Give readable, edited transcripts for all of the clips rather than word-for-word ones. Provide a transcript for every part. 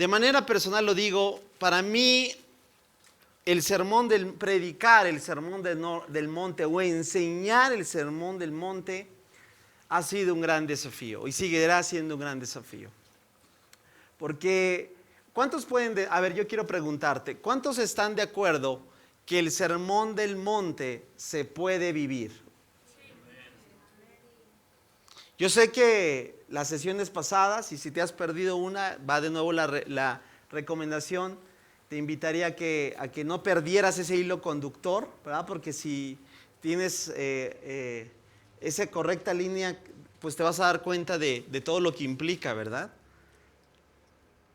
de manera personal lo digo, para mí predicar el sermón del monte o enseñar el sermón del monte ha sido un gran desafío y seguirá siendo un gran desafío. Porque, ¿cuántos yo quiero preguntarte, ¿cuántos están de acuerdo que el sermón del monte se puede vivir? Yo sé que las sesiones pasadas, y si te has perdido una, va de nuevo la recomendación, te invitaría a que no perdieras ese hilo conductor, ¿verdad? Porque si tienes esa correcta línea, pues te vas a dar cuenta de todo lo que implica, ¿verdad?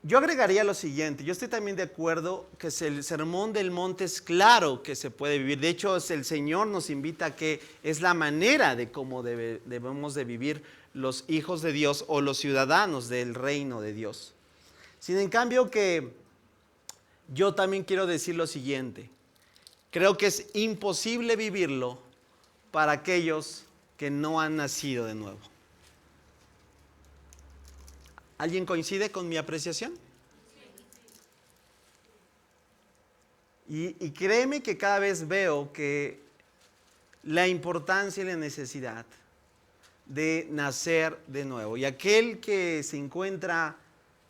Yo agregaría lo siguiente, yo estoy también de acuerdo que el sermón del monte es claro que se puede vivir. De hecho, el Señor nos invita a que es la manera de cómo debemos de vivir los hijos de Dios o los ciudadanos del reino de Dios. Sin en cambio que yo también quiero decir lo siguiente, creo que es imposible vivirlo para aquellos que no han nacido de nuevo. ¿Alguien coincide con mi apreciación? Y créeme que cada vez veo que la importancia y la necesidad de nacer de nuevo. Y aquel que se encuentra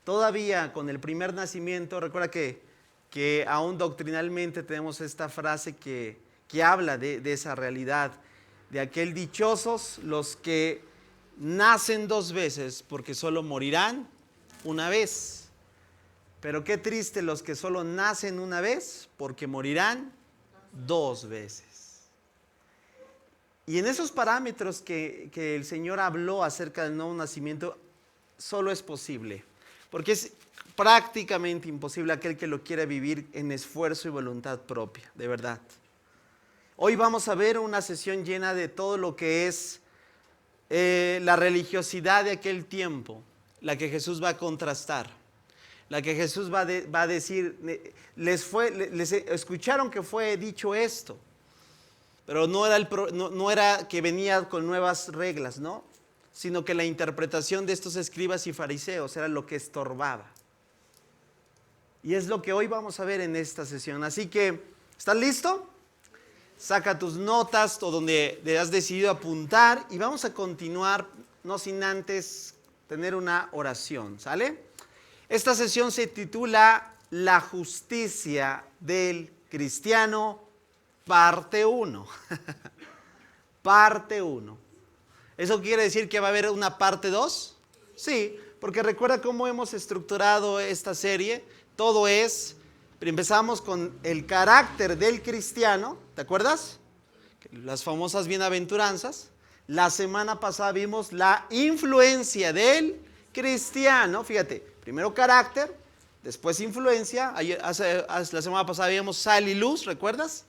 todavía con el primer nacimiento, recuerda que aún doctrinalmente tenemos esta frase que habla de esa realidad, de aquel dichosos los que nacen dos veces porque solo morirán una vez. Pero qué triste los que solo nacen una vez porque morirán dos veces. Y en esos parámetros que el Señor habló acerca del nuevo nacimiento, solo es posible. Porque es prácticamente imposible aquel que lo quiera vivir en esfuerzo y voluntad propia, de verdad. Hoy vamos a ver una sesión llena de todo lo que es la religiosidad de aquel tiempo, la que Jesús va a contrastar, la que Jesús va a decir, les escucharon que fue dicho esto, pero no era que venía con nuevas reglas, ¿no? Sino que la interpretación de estos escribas y fariseos era lo que estorbaba. Y es lo que hoy vamos a ver en esta sesión. Así que, ¿estás listo? Saca tus notas o donde has decidido apuntar y vamos a continuar, no sin antes tener una oración, ¿sale? Esta sesión se titula La justicia del cristiano, parte 1. Parte 1. ¿Eso quiere decir que va a haber una parte 2? Sí, porque recuerda cómo hemos estructurado esta serie. Todo es... Empezamos con el carácter del cristiano, ¿te acuerdas? Las famosas bienaventuranzas. La semana pasada vimos la influencia del cristiano. Fíjate, primero carácter, después influencia. La semana pasada vimos sal y luz, ¿recuerdas?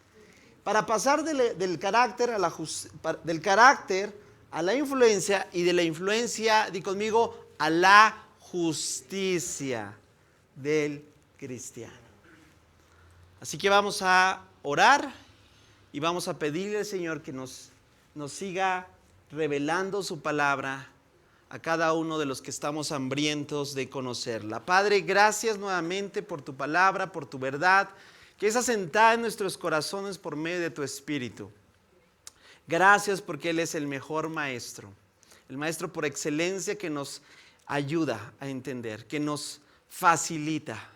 Para pasar del carácter a la influencia y de la influencia, di conmigo, a la justicia del cristiano. Así que vamos a orar y vamos a pedirle al Señor que nos siga revelando su palabra a cada uno de los que estamos hambrientos de conocerla. Padre, gracias nuevamente por tu palabra, por tu verdad, que es asentada en nuestros corazones por medio de tu Espíritu. Gracias porque Él es el mejor maestro, el maestro por excelencia que nos ayuda a entender, que nos facilita,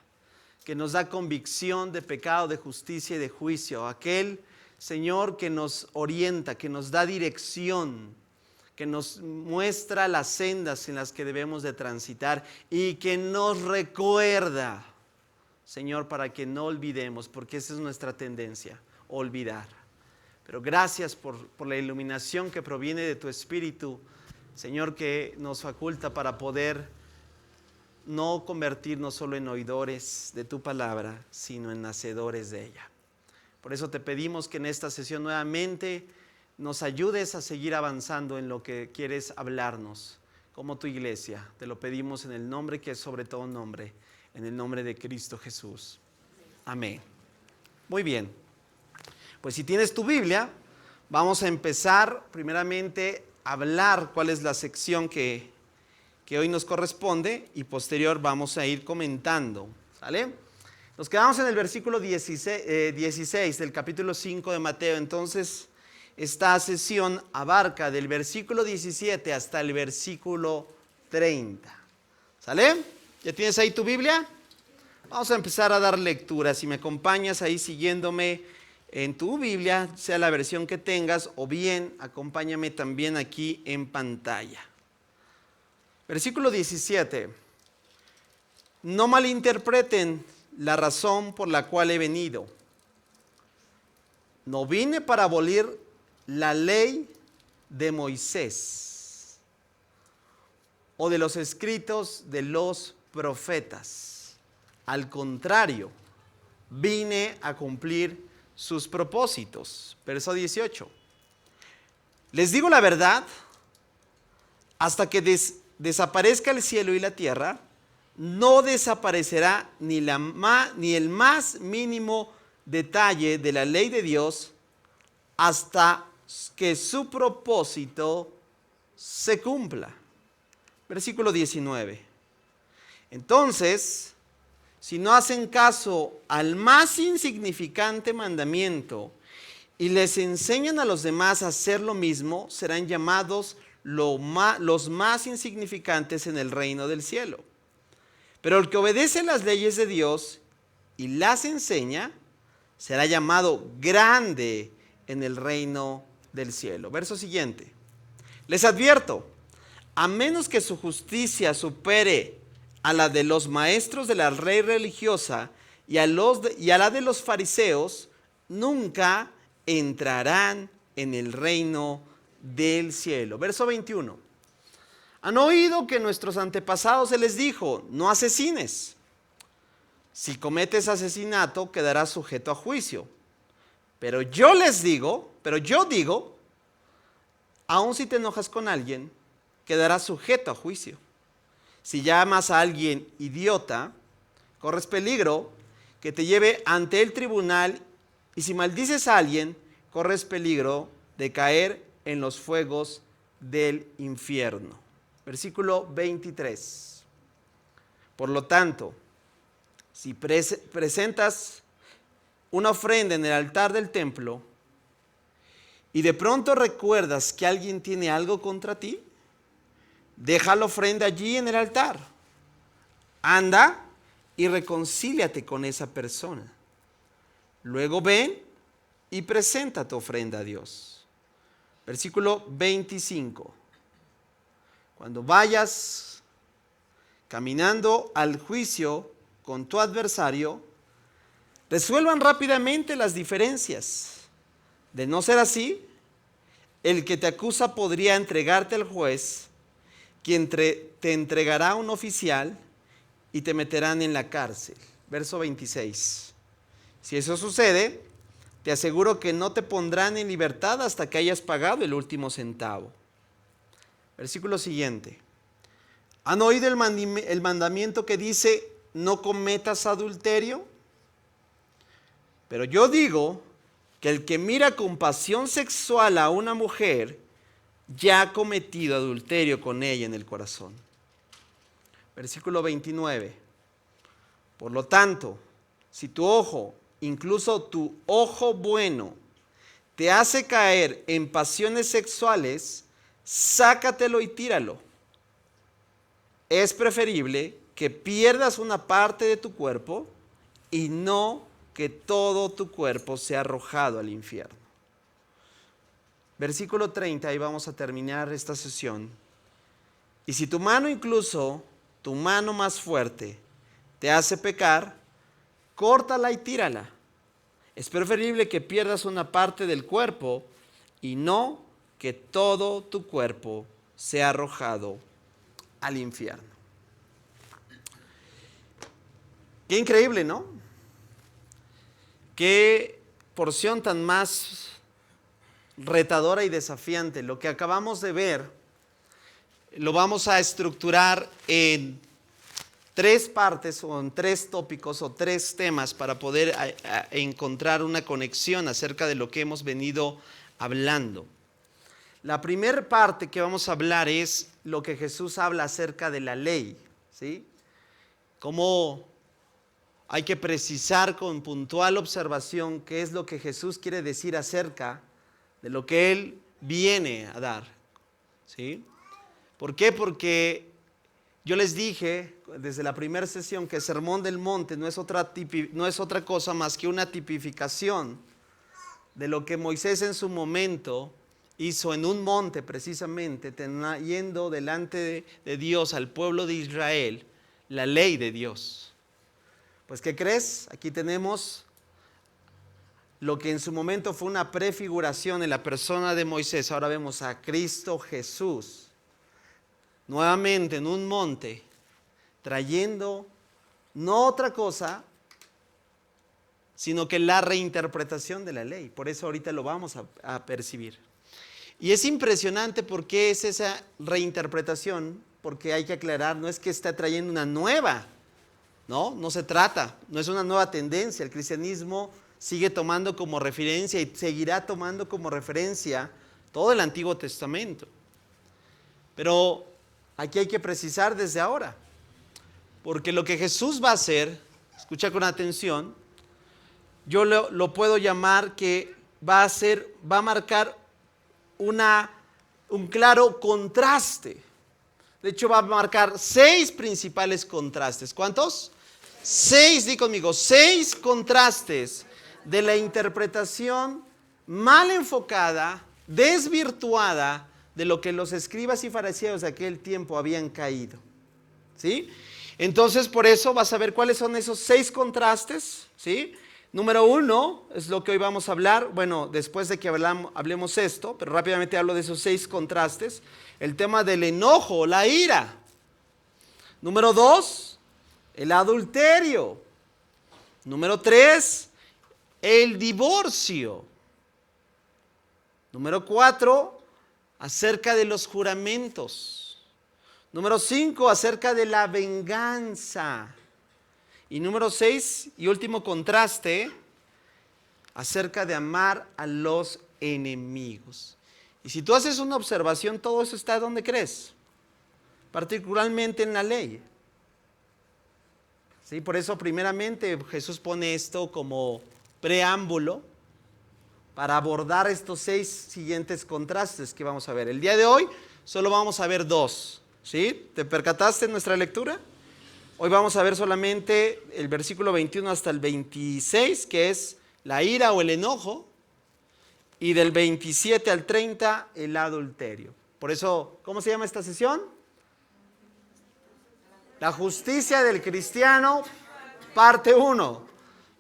que nos da convicción de pecado, de justicia y de juicio. Aquel Señor que nos orienta, que nos da dirección, que nos muestra las sendas en las que debemos de transitar y que nos recuerda, Señor, para que no olvidemos, porque esa es nuestra tendencia, olvidar. Pero gracias por la iluminación que proviene de tu Espíritu, Señor, que nos faculta para poder no convertirnos solo en oidores de tu palabra, sino en hacedores de ella. Por eso te pedimos que en esta sesión nuevamente nos ayudes a seguir avanzando en lo que quieres hablarnos como tu iglesia. Te lo pedimos en el nombre que es sobre todo nombre, en el nombre de Cristo Jesús. Amén. Muy bien. Pues si tienes tu Biblia, vamos a empezar primeramente a hablar cuál es la sección que que hoy nos corresponde y posterior vamos a ir comentando. ¿Sale? Nos quedamos en el versículo 16 del capítulo 5 de Mateo. Entonces, esta sesión abarca del versículo 17 hasta el versículo 30. ¿Sale? ¿Ya tienes ahí tu Biblia? Vamos a empezar a dar lectura. Si me acompañas ahí siguiéndome en tu Biblia, sea la versión que tengas, o bien acompáñame también aquí en pantalla. Versículo 17. No malinterpreten la razón por la cual he venido. No vine para abolir la ley de Moisés o de los escritos de los profetas. Al contrario, vine a cumplir sus propósitos. Verso 18. Les digo la verdad, hasta que desaparezca el cielo y la tierra, no desaparecerá ni el más mínimo detalle de la ley de Dios hasta que su propósito se cumpla. Versículo 19. Entonces, si no hacen caso al más insignificante mandamiento y les enseñan a los demás a hacer lo mismo, serán llamados los más insignificantes en el reino del cielo. Pero el que obedece las leyes de Dios y las enseña, será llamado grande en el reino del cielo. Verso siguiente. Les advierto, a menos que su justicia supere a la de los maestros de la ley religiosa y a la de los fariseos, nunca entrarán en el reino del cielo. Verso 21. Han oído que a nuestros antepasados se les dijo, no asesines. Si cometes asesinato, quedarás sujeto a juicio. Pero yo digo, aun si te enojas con alguien, quedarás sujeto a juicio. Si llamas a alguien idiota, corres peligro que te lleve ante el tribunal, y si maldices a alguien, corres peligro de caer en los fuegos del infierno. Versículo 23. Por lo tanto, si presentas una ofrenda en el altar del templo y de pronto recuerdas que alguien tiene algo contra ti, deja la ofrenda allí en el altar. Anda y reconcíliate con esa persona. Luego ven y presenta tu ofrenda a Dios. Versículo 25. Cuando vayas caminando al juicio con tu adversario, resuelvan rápidamente las diferencias. De no ser así, el que te acusa podría entregarte al juez, quien te entregará a un oficial y te meterán en la cárcel. Verso 26. Si eso sucede, te aseguro que no te pondrán en libertad hasta que hayas pagado el último centavo. Versículo siguiente. ¿Han oído el mandamiento que dice, no cometas adulterio? Pero yo digo que el que mira con pasión sexual a una mujer, ya ha cometido adulterio con ella en el corazón. Versículo 29. Por lo tanto, si tu ojo, incluso tu ojo bueno, te hace caer en pasiones sexuales, sácatelo y tíralo. Es preferible que pierdas una parte de tu cuerpo y no que todo tu cuerpo sea arrojado al infierno. Versículo 30, y vamos a terminar esta sesión. Y si tu mano, incluso tu mano más fuerte, te hace pecar, córtala y tírala. Es preferible que pierdas una parte del cuerpo y no que todo tu cuerpo sea arrojado al infierno. Qué increíble, ¿no? Qué porción tan más retadora y desafiante. Lo que acabamos de ver lo vamos a estructurar en 3 partes o en 3 tópicos o 3 temas para poder encontrar una conexión acerca de lo que hemos venido hablando. La primera parte que vamos a hablar es lo que Jesús habla acerca de la ley, ¿sí? Cómo hay que precisar con puntual observación qué es lo que Jesús quiere decir acerca de lo que Él viene a dar, ¿sí? ¿Por qué? Porque yo les dije desde la primera sesión que el Sermón del Monte no es otra cosa más que una tipificación de lo que Moisés en su momento hizo en un monte precisamente, yendo delante de Dios al pueblo de Israel, la ley de Dios. Pues, ¿qué crees? Aquí tenemos lo que en su momento fue una prefiguración en la persona de Moisés. Ahora vemos a Cristo Jesús nuevamente en un monte, trayendo no otra cosa, sino que la reinterpretación de la ley. Por eso ahorita lo vamos a percibir. Y es impresionante porque es esa reinterpretación, porque hay que aclarar, no es que está trayendo una nueva, no se trata, no es una nueva tendencia. El cristianismo sigue tomando como referencia y seguirá tomando como referencia todo el Antiguo Testamento. Pero aquí hay que precisar desde ahora, porque lo que Jesús va a hacer, escucha con atención, yo lo puedo llamar que va a marcar un claro contraste. De hecho, va a marcar 6 principales contrastes. ¿Cuántos? 6, di conmigo, 6 contrastes de la interpretación mal enfocada, desvirtuada de lo que los escribas y fariseos de aquel tiempo habían caído. ¿Sí? Entonces, por eso vas a ver cuáles son esos 6 contrastes, ¿sí? Número 1 es lo que hoy vamos a hablar, bueno, después de que hablemos esto, pero rápidamente hablo de esos 6 contrastes. El tema del enojo, la ira. Número 2, el adulterio. Número 3, el divorcio. Número 4, acerca de los juramentos. Número 5, acerca de la venganza. Y número 6, y último contraste, acerca de amar a los enemigos. Y si tú haces una observación, todo eso está ¿dónde crees? Particularmente en la ley. ¿Sí? Por eso primeramente Jesús pone esto como preámbulo para abordar estos 6 siguientes contrastes que vamos a ver. El día de hoy solo vamos a ver 2. ¿Sí? ¿Te percataste en nuestra lectura? Hoy vamos a ver solamente el versículo 21 hasta el 26, que es la ira o el enojo, y del 27 al 30, el adulterio. Por eso, ¿cómo se llama esta sesión? La justicia del cristiano, parte 1.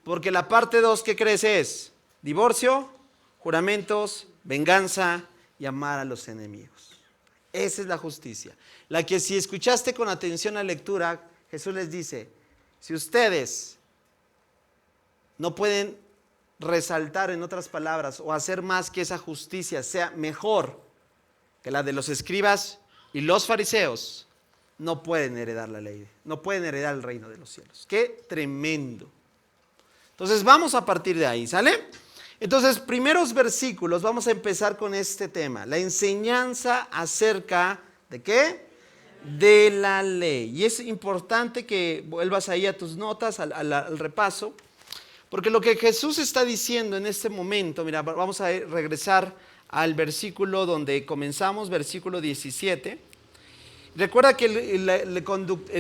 Porque la parte 2, ¿qué crees es? Divorcio, juramentos, venganza y amar a los enemigos. Esa es la justicia. La que si escuchaste con atención la lectura, Jesús les dice, si ustedes no pueden resaltar, en otras palabras, o hacer más que esa justicia sea mejor que la de los escribas y los fariseos, no pueden heredar la ley, no pueden heredar el reino de los cielos. ¡Qué tremendo! Entonces vamos a partir de ahí, ¿sale? Entonces, primeros versículos, vamos a empezar con este tema, la enseñanza acerca ¿de qué? De la ley. Y es importante que vuelvas ahí a tus notas, al repaso, porque lo que Jesús está diciendo en este momento, mira, vamos a regresar al versículo donde comenzamos, versículo 17. Recuerda que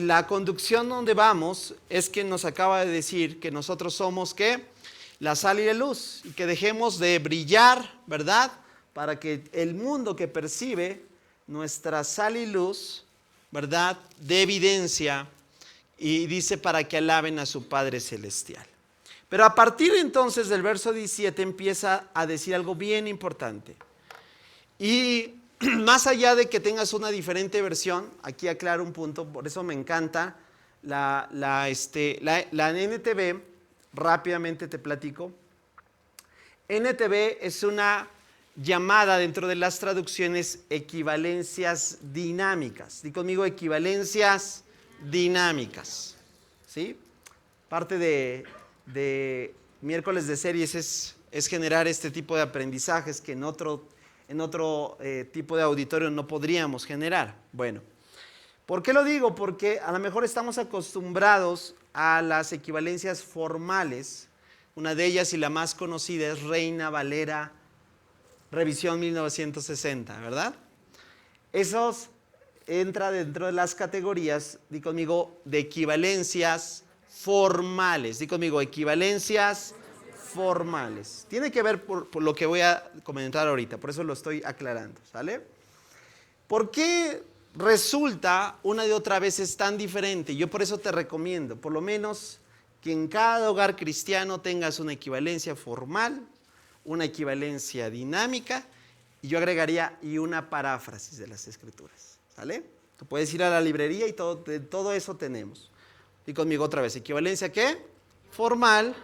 la conducción donde vamos es que nos acaba de decir que nosotros somos ¿qué? La sal y la luz, y que dejemos de brillar, ¿verdad? Para que el mundo que percibe nuestra sal y luz, ¿verdad?, de evidencia, y dice para que alaben a su Padre Celestial. Pero a partir entonces del verso 17 empieza a decir algo bien importante. Y más allá de que tengas una diferente versión, aquí aclaro un punto, por eso me encanta la NTV, rápidamente te platico. NTV es una llamada dentro de las traducciones equivalencias dinámicas. Di conmigo, equivalencias dinámicas. ¿Sí? Parte de miércoles de series es generar este tipo de aprendizajes que en en otro tipo de auditorio no podríamos generar. Bueno, ¿por qué lo digo? Porque a lo mejor estamos acostumbrados a las equivalencias formales. Una de ellas y la más conocida es Reina Valera Revisión 1960, ¿verdad? Esos entra dentro de las categorías, di conmigo, de equivalencias formales. Di conmigo, equivalencias formales. Tiene que ver por lo que voy a comentar ahorita, por eso lo estoy aclarando, ¿sale? ¿Por qué resulta una de otra vez es tan diferente? Yo por eso te recomiendo, por lo menos, que en cada hogar cristiano tengas una equivalencia formal, una equivalencia dinámica, y yo agregaría y una paráfrasis de las Escrituras, ¿sale? Tú puedes ir a la librería y todo eso tenemos. Y conmigo otra vez, ¿equivalencia qué? Formal,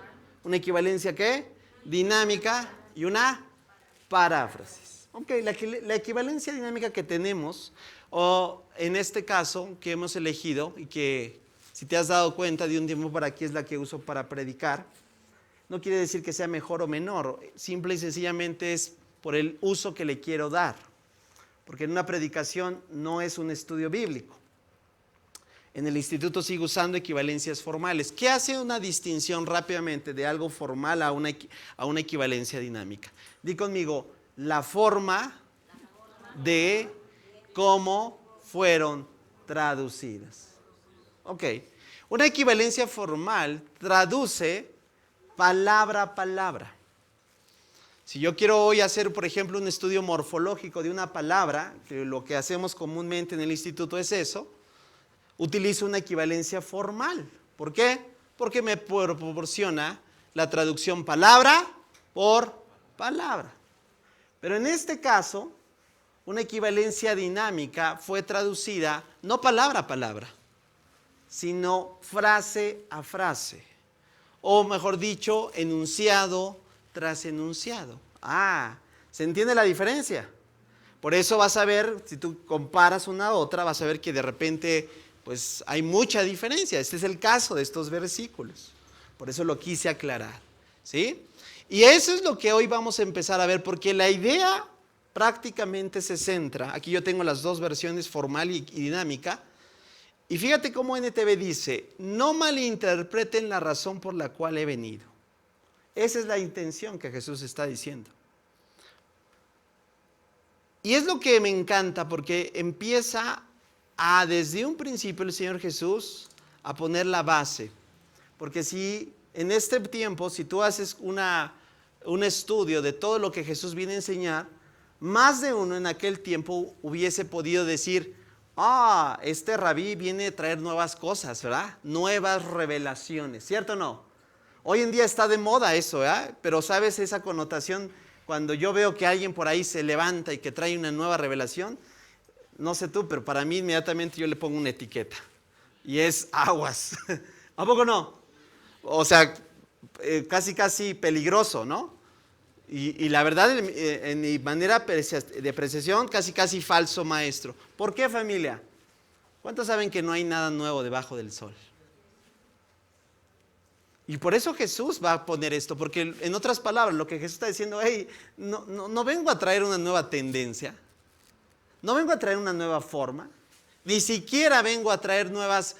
una equivalencia qué? Dinámica y una paráfrasis. Ok, la equivalencia dinámica que tenemos, o en este caso que hemos elegido y que si te has dado cuenta de un tiempo para aquí es la que uso para predicar, no quiere decir que sea mejor o menor, simple y sencillamente es por el uso que le quiero dar, porque en una predicación no es un estudio bíblico. En el instituto sigo usando equivalencias formales. ¿Qué hace una distinción rápidamente de algo formal a una equivalencia dinámica? Di conmigo, la forma de cómo fueron traducidas. Ok, una equivalencia formal traduce palabra a palabra. Si yo quiero hoy hacer, por ejemplo, un estudio morfológico de una palabra, que lo que hacemos comúnmente en el instituto es eso, utilizo una equivalencia formal. ¿Por qué? Porque me proporciona la traducción palabra por palabra. Pero en este caso, una equivalencia dinámica fue traducida no palabra a palabra, sino frase a frase. O mejor dicho, enunciado tras enunciado. ¿Se entiende la diferencia? Por eso vas a ver, si tú comparas una a otra, vas a ver que de repente pues hay mucha diferencia. Este es el caso de estos versículos. Por eso lo quise aclarar, ¿sí? Y eso es lo que hoy vamos a empezar a ver, porque la idea prácticamente se centra, aquí yo tengo las dos versiones, formal y dinámica, y fíjate cómo NTV dice, no malinterpreten la razón por la cual he venido. Esa es la intención que Jesús está diciendo. Y es lo que me encanta porque empieza desde un principio el Señor Jesús a poner la base. Porque si en este tiempo, si tú haces un estudio de todo lo que Jesús viene a enseñar, más de uno en aquel tiempo hubiese podido decir, este rabí viene a traer nuevas cosas, ¿verdad? Nuevas revelaciones, ¿cierto o no? Hoy en día está de moda eso, ¿verdad? Pero ¿sabes esa connotación? Cuando yo veo que alguien por ahí se levanta y que trae una nueva revelación, no sé tú, pero para mí inmediatamente yo le pongo una etiqueta. Y es aguas. ¿A poco no? O sea, casi peligroso, ¿no? Y la verdad, en mi manera de apreciación, casi falso maestro. ¿Por qué, familia? ¿Cuántos saben que no hay nada nuevo debajo del sol? Y por eso Jesús va a poner esto, porque en otras palabras, lo que Jesús está diciendo, no vengo a traer una nueva tendencia, no vengo a traer una nueva forma, ni siquiera vengo a traer nuevas,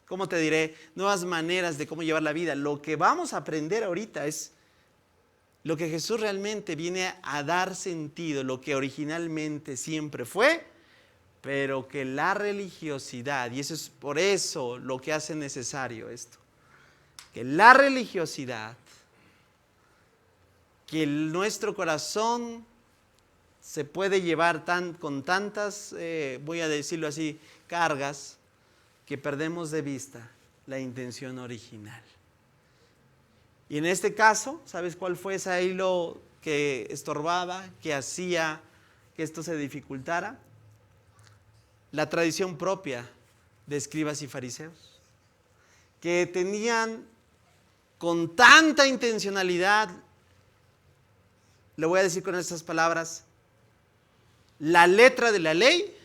¿cómo te diré? Nuevas maneras de cómo llevar la vida. Lo que vamos a aprender ahorita es lo que Jesús realmente viene a dar sentido, lo que originalmente siempre fue, pero que la religiosidad, y eso es por eso lo que hace necesario esto, que la religiosidad, que nuestro corazón se puede llevar con tantas, voy a decirlo así, cargas, que perdemos de vista la intención original. Y en este caso, ¿sabes cuál fue ese hilo que estorbaba, que hacía que esto se dificultara? La tradición propia de escribas y fariseos, que tenían con tanta intencionalidad, le voy a decir con estas palabras, la letra de la ley,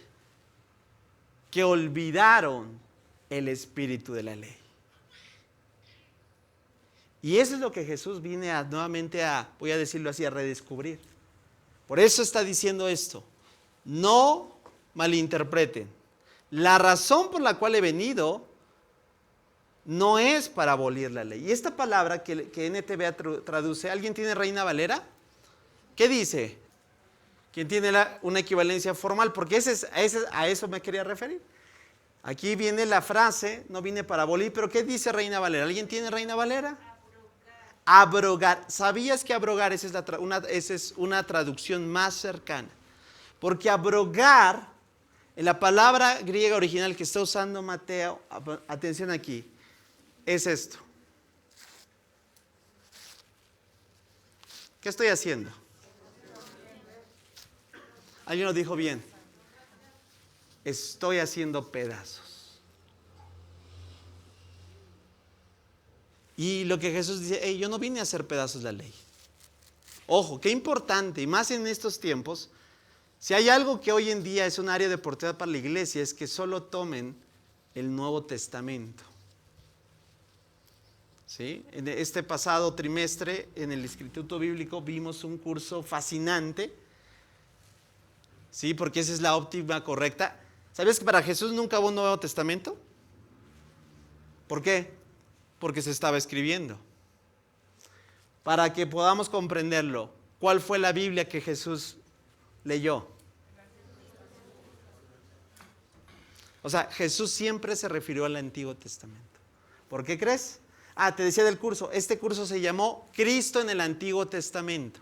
que olvidaron el espíritu de la ley. Y eso es lo que Jesús viene nuevamente voy a decirlo así, a redescubrir. Por eso está diciendo esto. No malinterpreten. La razón por la cual he venido no es para abolir la ley. Y esta palabra que NTV traduce, ¿alguien tiene Reina Valera? ¿Qué dice? ¿Quién tiene una equivalencia formal? Porque a eso me quería referir. Aquí viene la frase, no viene para abolir, pero ¿qué dice Reina Valera? ¿Alguien tiene Reina Valera? Abrogar. ¿Sabías que abrogar esa es una traducción más cercana? Porque abrogar, en la palabra griega original que está usando Mateo, atención aquí, es esto. ¿Qué estoy haciendo? ¿Alguien lo dijo bien? Estoy haciendo pedazos. Y lo que Jesús dice, hey, yo no vine a hacer pedazos la ley. Ojo, qué importante, y más en estos tiempos, si hay algo que hoy en día es un área de oportunidad para la iglesia, es que solo tomen el Nuevo Testamento. ¿Sí? En este pasado trimestre, en el Instituto Bíblico, vimos un curso fascinante, ¿sí? Porque esa es la óptica correcta. ¿Sabías que para Jesús nunca hubo un Nuevo Testamento? ¿Por qué? Porque se estaba escribiendo. Para que podamos comprenderlo, ¿cuál fue la Biblia que Jesús leyó? O sea, Jesús siempre se refirió al Antiguo Testamento. ¿Por qué crees? Te decía del curso. Este curso se llamó Cristo en el Antiguo Testamento.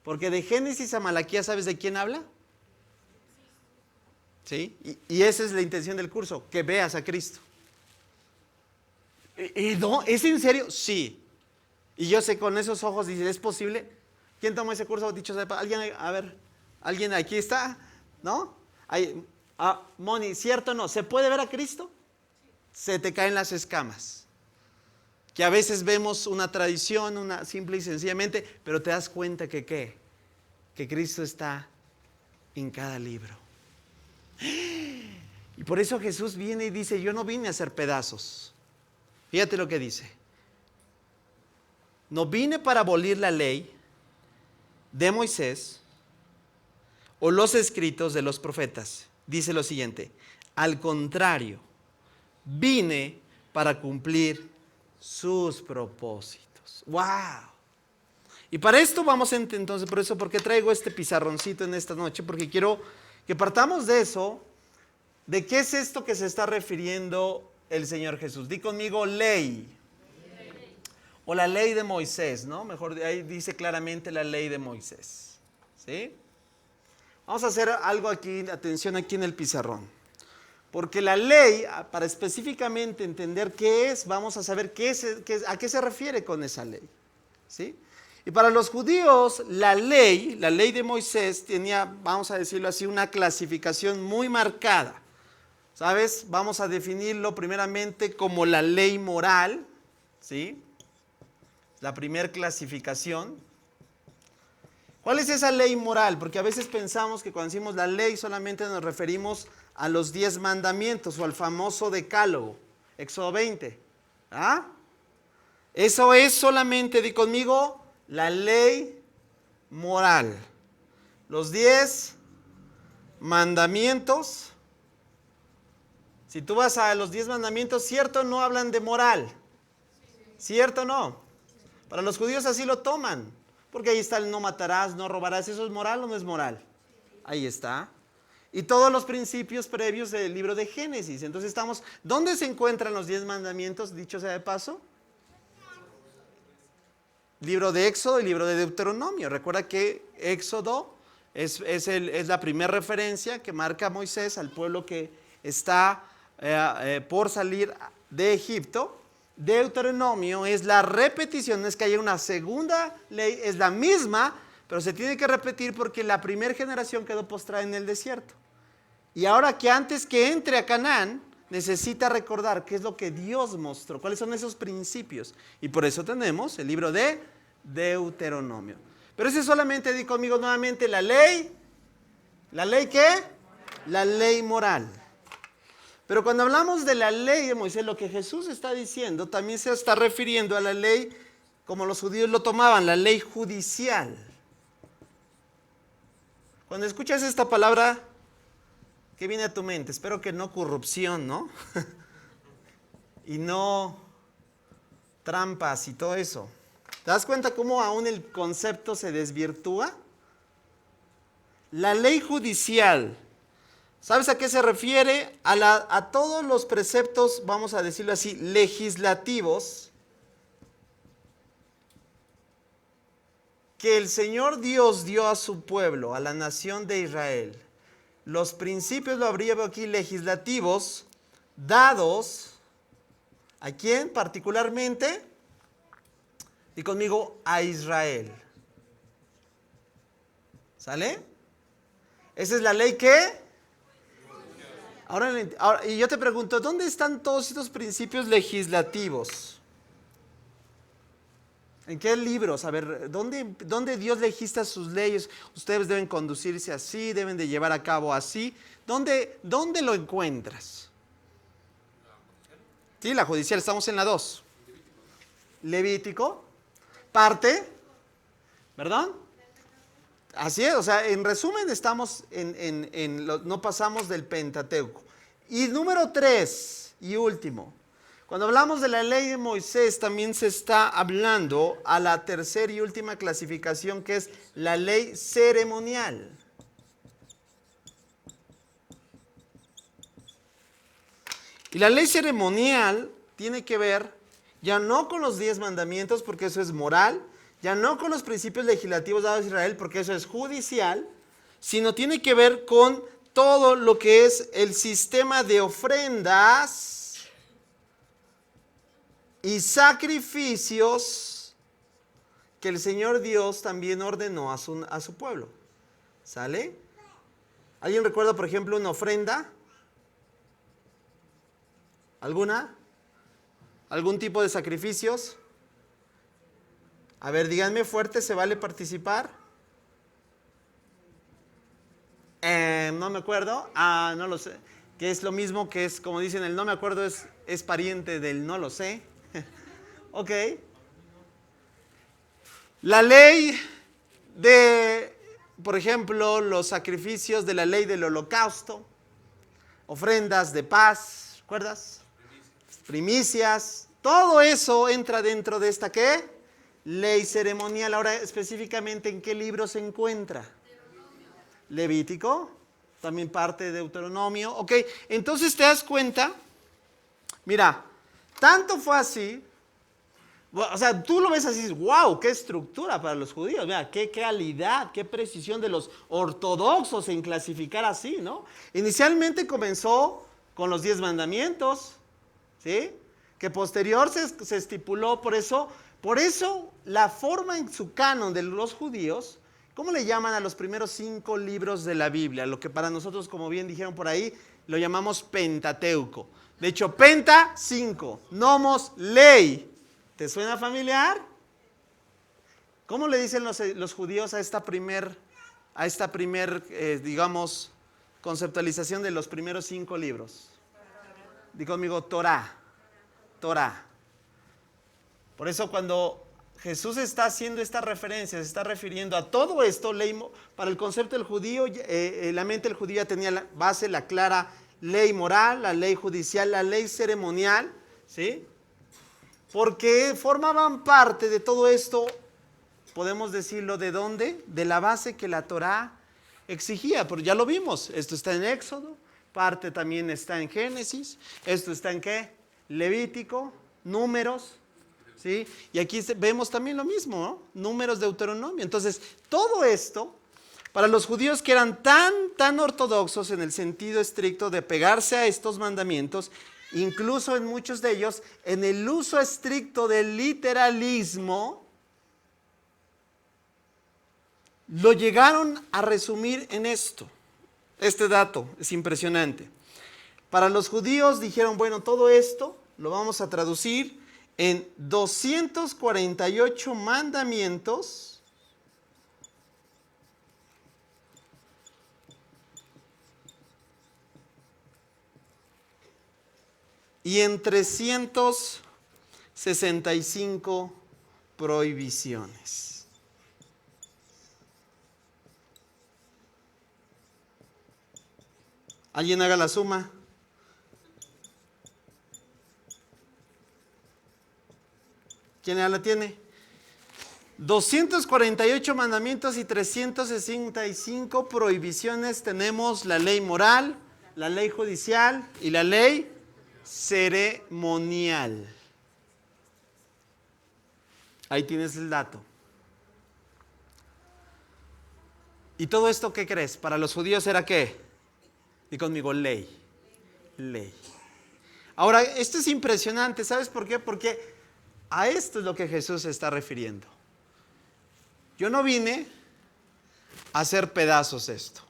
Porque de Génesis a Malaquías, ¿sabes de quién habla? ¿Sí? Y esa es la intención del curso, que veas a Cristo. ¿Y no? ¿Es en serio? Sí. Y yo sé, con esos ojos dices, ¿es posible? ¿Quién tomó ese curso? Dicho sea, ¿alguien? A ver, ¿alguien aquí está? ¿No? Moni, ¿cierto o no? ¿Se puede ver a Cristo? Se te caen las escamas. Que a veces vemos una tradición, una simple y sencillamente, pero te das cuenta que ¿qué? Que Cristo está en cada libro. Y por eso Jesús viene y dice, yo no vine a hacer pedazos. Fíjate lo que dice. No vine para abolir la ley de Moisés o los escritos de los profetas. Dice lo siguiente, al contrario, vine para cumplir sus propósitos. ¡Wow! Y para esto vamos entonces, ¿por qué traigo este pizarroncito en esta noche? Porque quiero que partamos de eso, de qué es esto que se está refiriendo el Señor Jesús. Di conmigo ley. O la ley de Moisés, ¿no? Mejor ahí dice claramente la ley de Moisés. ¿Sí? Vamos a hacer algo aquí, atención aquí en el pizarrón. Porque la ley, para específicamente entender qué es, vamos a saber a qué se refiere con esa ley. ¿Sí? Y para los judíos, la ley de Moisés tenía, vamos a decirlo así, una clasificación muy marcada. ¿Sabes? Vamos a definirlo primeramente como la ley moral, ¿sí? La primera clasificación. ¿Cuál es esa ley moral? Porque a veces pensamos que cuando decimos la ley solamente nos referimos a los 10 mandamientos o al famoso decálogo, Éxodo 20. ¿Ah? Eso es solamente, di conmigo, la ley moral. Los 10 mandamientos. Si tú vas a los 10 mandamientos, ¿cierto? No hablan de moral. ¿Cierto o no? Para los judíos así lo toman. Porque ahí está el no matarás, no robarás. ¿Eso es moral o no es moral? Ahí está. Y todos los principios previos del libro de Génesis. Entonces ¿dónde se encuentran los 10 mandamientos, dicho sea de paso? Libro de Éxodo y libro de Deuteronomio. Recuerda que Éxodo es la primera referencia que marca a Moisés al pueblo que está por salir de Egipto. Deuteronomio es la repetición, no es que haya una segunda ley, es la misma, pero se tiene que repetir porque la primera generación quedó postrada en el desierto. Y ahora que antes que entre a Canaán, necesita recordar qué es lo que Dios mostró, cuáles son esos principios. Y por eso tenemos el libro de Deuteronomio. Pero ese solamente, di conmigo nuevamente, la ley. ¿La ley qué? La ley moral. Pero cuando hablamos de la ley de Moisés, lo que Jesús está diciendo también se está refiriendo a la ley como los judíos lo tomaban, la ley judicial. Cuando escuchas esta palabra, ¿qué viene a tu mente? Espero que no corrupción, ¿no? Y no trampas y todo eso. ¿Te das cuenta cómo aún el concepto se desvirtúa? La ley judicial, ¿sabes a qué se refiere? A todos los preceptos, vamos a decirlo así, legislativos, que el Señor Dios dio a su pueblo, a la nación de Israel. Los principios, lo habría aquí, legislativos, dados, ¿a quién particularmente? Y conmigo, a Israel. ¿Sale? Esa es la ley que... Ahora, y yo te pregunto, ¿dónde están todos estos principios legislativos? ¿En qué libros? A ver, ¿dónde Dios legisla sus leyes? Ustedes deben conducirse así, deben de llevar a cabo así. ¿Dónde lo encuentras? Sí, la judicial, estamos en la 2. Levítico, parte, ¿verdad? Así es, o sea, en resumen estamos no pasamos del Pentateuco. Y número 3 y último, cuando hablamos de la ley de Moisés, también se está hablando a la tercera y última clasificación, que es la ley ceremonial. Y la ley ceremonial tiene que ver ya no con los 10 mandamientos, porque eso es moral, ya no con los principios legislativos dados a Israel, porque eso es judicial, sino tiene que ver con todo lo que es el sistema de ofrendas y sacrificios que el Señor Dios también ordenó a su pueblo. ¿Sale? ¿Alguien recuerda, por ejemplo, una ofrenda? ¿Alguna? ¿Algún tipo de sacrificios? A ver, díganme fuerte, ¿se vale participar? No me acuerdo. No lo sé. Que es lo mismo que es, como dicen, el no me acuerdo es pariente del no lo sé. Ok. La ley de, por ejemplo, los sacrificios de la ley del holocausto, ofrendas de paz, ¿recuerdas? Primicias, todo eso entra dentro de esta, ¿qué? Ley ceremonial. Ahora, específicamente, ¿en qué libro se encuentra? Levítico, también parte de Deuteronomio. Ok, entonces te das cuenta, mira, tanto fue así, o sea, tú lo ves así, wow, qué estructura para los judíos, mira, qué calidad, qué precisión de los ortodoxos en clasificar así, ¿no? Inicialmente comenzó con los 10 mandamientos, ¿sí? Que posterior se estipuló, por eso la forma en su canon de los judíos, ¿cómo le llaman a los primeros 5 libros de la Biblia? Lo que para nosotros, como bien dijeron por ahí, lo llamamos Pentateuco. De hecho, Penta, 5, Nomos, ley. ¿Te suena familiar? ¿Cómo le dicen los judíos a esta primer, digamos, conceptualización de los primeros 5 libros? Digo conmigo, Torah. Torah. Por eso cuando Jesús está haciendo esta referencia, se está refiriendo a todo esto, para el concepto del judío, la mente del judío tenía la base, la clara ley moral, la ley judicial, la ley ceremonial, ¿sí? Porque formaban parte de todo esto, podemos decirlo, ¿de dónde? De la base que la Torah exigía, pero ya lo vimos, esto está en Éxodo, parte también está en Génesis, esto está en ¿qué? Levítico, Números, ¿sí? Y aquí vemos también lo mismo, ¿no? Números, Deuteronomio. Entonces, todo esto, para los judíos que eran tan ortodoxos en el sentido estricto de pegarse a estos mandamientos, incluso en muchos de ellos, en el uso estricto del literalismo, lo llegaron a resumir en esto. Este dato es impresionante. Para los judíos dijeron, bueno, todo esto lo vamos a traducir en 248 mandamientos y en 365 prohibiciones. Alguien haga la suma. ¿Quién ya la tiene? 248 mandamientos y 365 prohibiciones. Tenemos la ley moral, la ley judicial y la ley ceremonial. Ahí tienes el dato. ¿Y todo esto qué crees? Para los judíos era ¿qué? Y conmigo, ley. Ley. Ahora, esto es impresionante. ¿Sabes por qué? Porque a esto es lo que Jesús se está refiriendo. Yo no vine a hacer pedazos esto.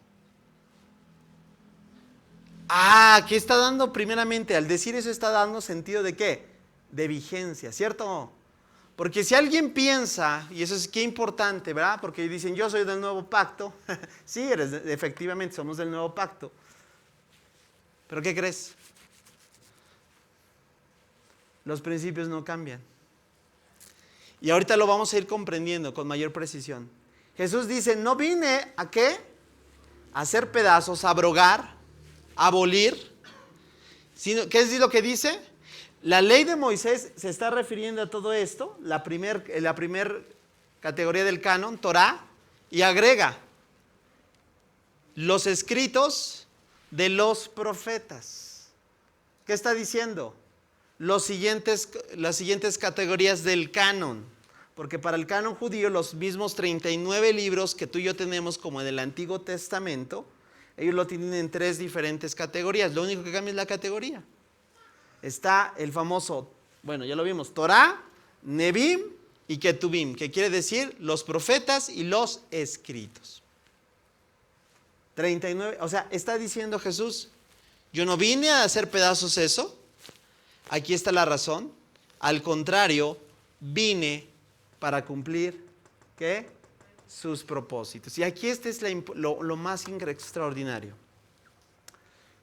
¿Qué está dando primeramente? Al decir eso está dando sentido de ¿qué? De vigencia, ¿cierto? Porque si alguien piensa, y eso es qué importante, ¿verdad? Porque dicen, yo soy del nuevo pacto. Sí, efectivamente, somos del nuevo pacto. ¿Pero qué crees? Los principios no cambian. Y ahorita lo vamos a ir comprendiendo con mayor precisión. Jesús dice, no vine a ¿qué? A hacer pedazos, a abrogar, a abolir. Sino, ¿qué es lo que dice? La ley de Moisés se está refiriendo a todo esto, la primer categoría del canon, Torá, y agrega los escritos de los profetas. ¿Qué está diciendo? Las siguientes categorías del canon, porque para el canon judío los mismos 39 libros que tú y yo tenemos como en el Antiguo Testamento, ellos lo tienen en 3 diferentes categorías, lo único que cambia es la categoría. Está el famoso, bueno ya lo vimos, Torá, Nebim y Ketubim, que quiere decir los profetas y los escritos. 39, o sea, está diciendo Jesús, yo no vine a hacer pedazos eso. Aquí está la razón. Al contrario, vine para cumplir ¿qué? Sus propósitos. Y aquí este es lo más extraordinario.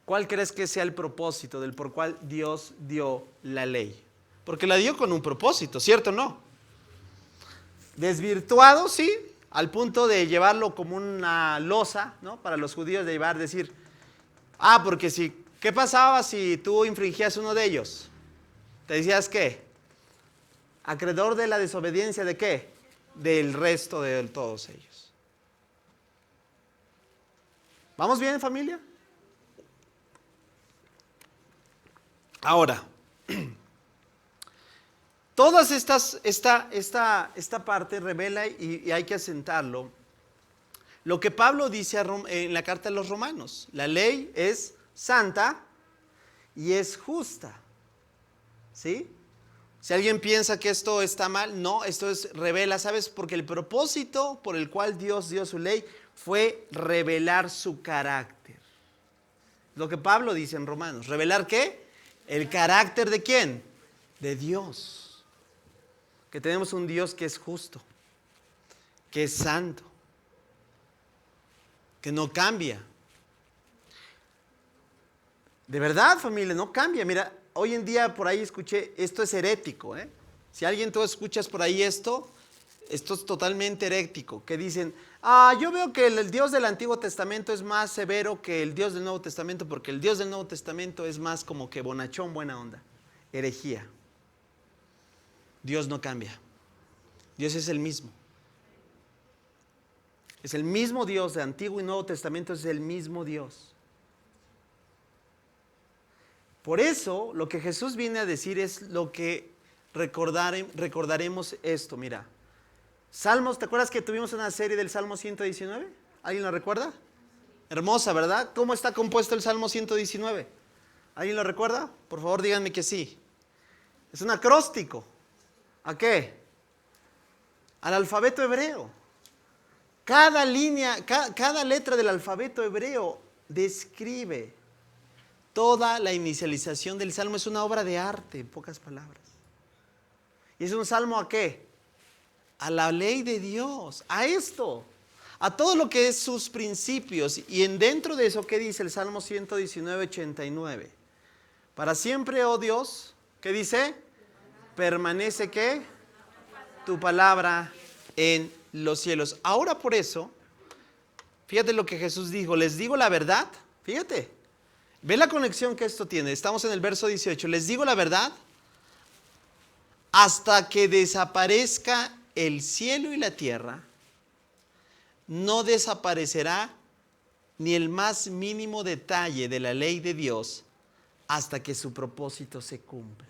¿Cuál crees que sea el propósito del por cual Dios dio la ley? Porque la dio con un propósito, ¿cierto o no? Desvirtuado, sí, al punto de llevarlo como una losa, ¿no? Para los judíos de llevar, decir, porque si, ¿qué pasaba si tú infringías uno de ellos? ¿Te decías qué? Acreedor de la desobediencia de qué? Del resto de todos ellos. ¿Vamos bien, familia? Ahora, todas esta parte revela y hay que asentarlo. Lo que Pablo dice en la carta a los romanos. La ley es santa y es justa. ¿Sí? Si alguien piensa que esto está mal, no, esto revela, ¿sabes? Porque el propósito por el cual Dios dio su ley fue revelar su carácter. Lo que Pablo dice en Romanos, ¿revelar qué? El carácter ¿de quién? De Dios. Que tenemos un Dios que es justo, que es santo, que no cambia. De verdad, familia, no cambia. Mira, hoy en día por ahí escuché, esto es herético, ¿eh? Si alguien tú escuchas por ahí esto es totalmente herético, que dicen, yo veo que el Dios del Antiguo Testamento es más severo que el Dios del Nuevo Testamento, porque el Dios del Nuevo Testamento es más como que bonachón, buena onda. Herejía. Dios no cambia. Dios es el mismo. Es el mismo Dios de Antiguo y Nuevo Testamento, es el mismo Dios. Por eso, lo que Jesús viene a decir es lo que recordaremos esto, mira. Salmos, ¿te acuerdas que tuvimos una serie del Salmo 119? ¿Alguien lo recuerda? Hermosa, ¿verdad? ¿Cómo está compuesto el Salmo 119? ¿Alguien lo recuerda? Por favor, díganme que sí. Es un acróstico. ¿A qué? Al alfabeto hebreo. Cada línea, cada letra del alfabeto hebreo describe toda la inicialización del salmo. Es una obra de arte, en pocas palabras. ¿Y es un salmo a qué? A la ley de Dios, a esto, a todo lo que es sus principios. Y dentro de eso, ¿qué dice el Salmo 119, 89? Para siempre, oh Dios, ¿qué dice? Permanece, ¿qué? Tu palabra en los cielos. Ahora por eso, fíjate lo que Jesús dijo, les digo la verdad, fíjate. Ve la conexión que esto tiene. Estamos en el verso 18. Les digo la verdad, hasta que desaparezca el cielo y la tierra, no desaparecerá ni el más mínimo detalle de la ley de Dios hasta que su propósito se cumpla.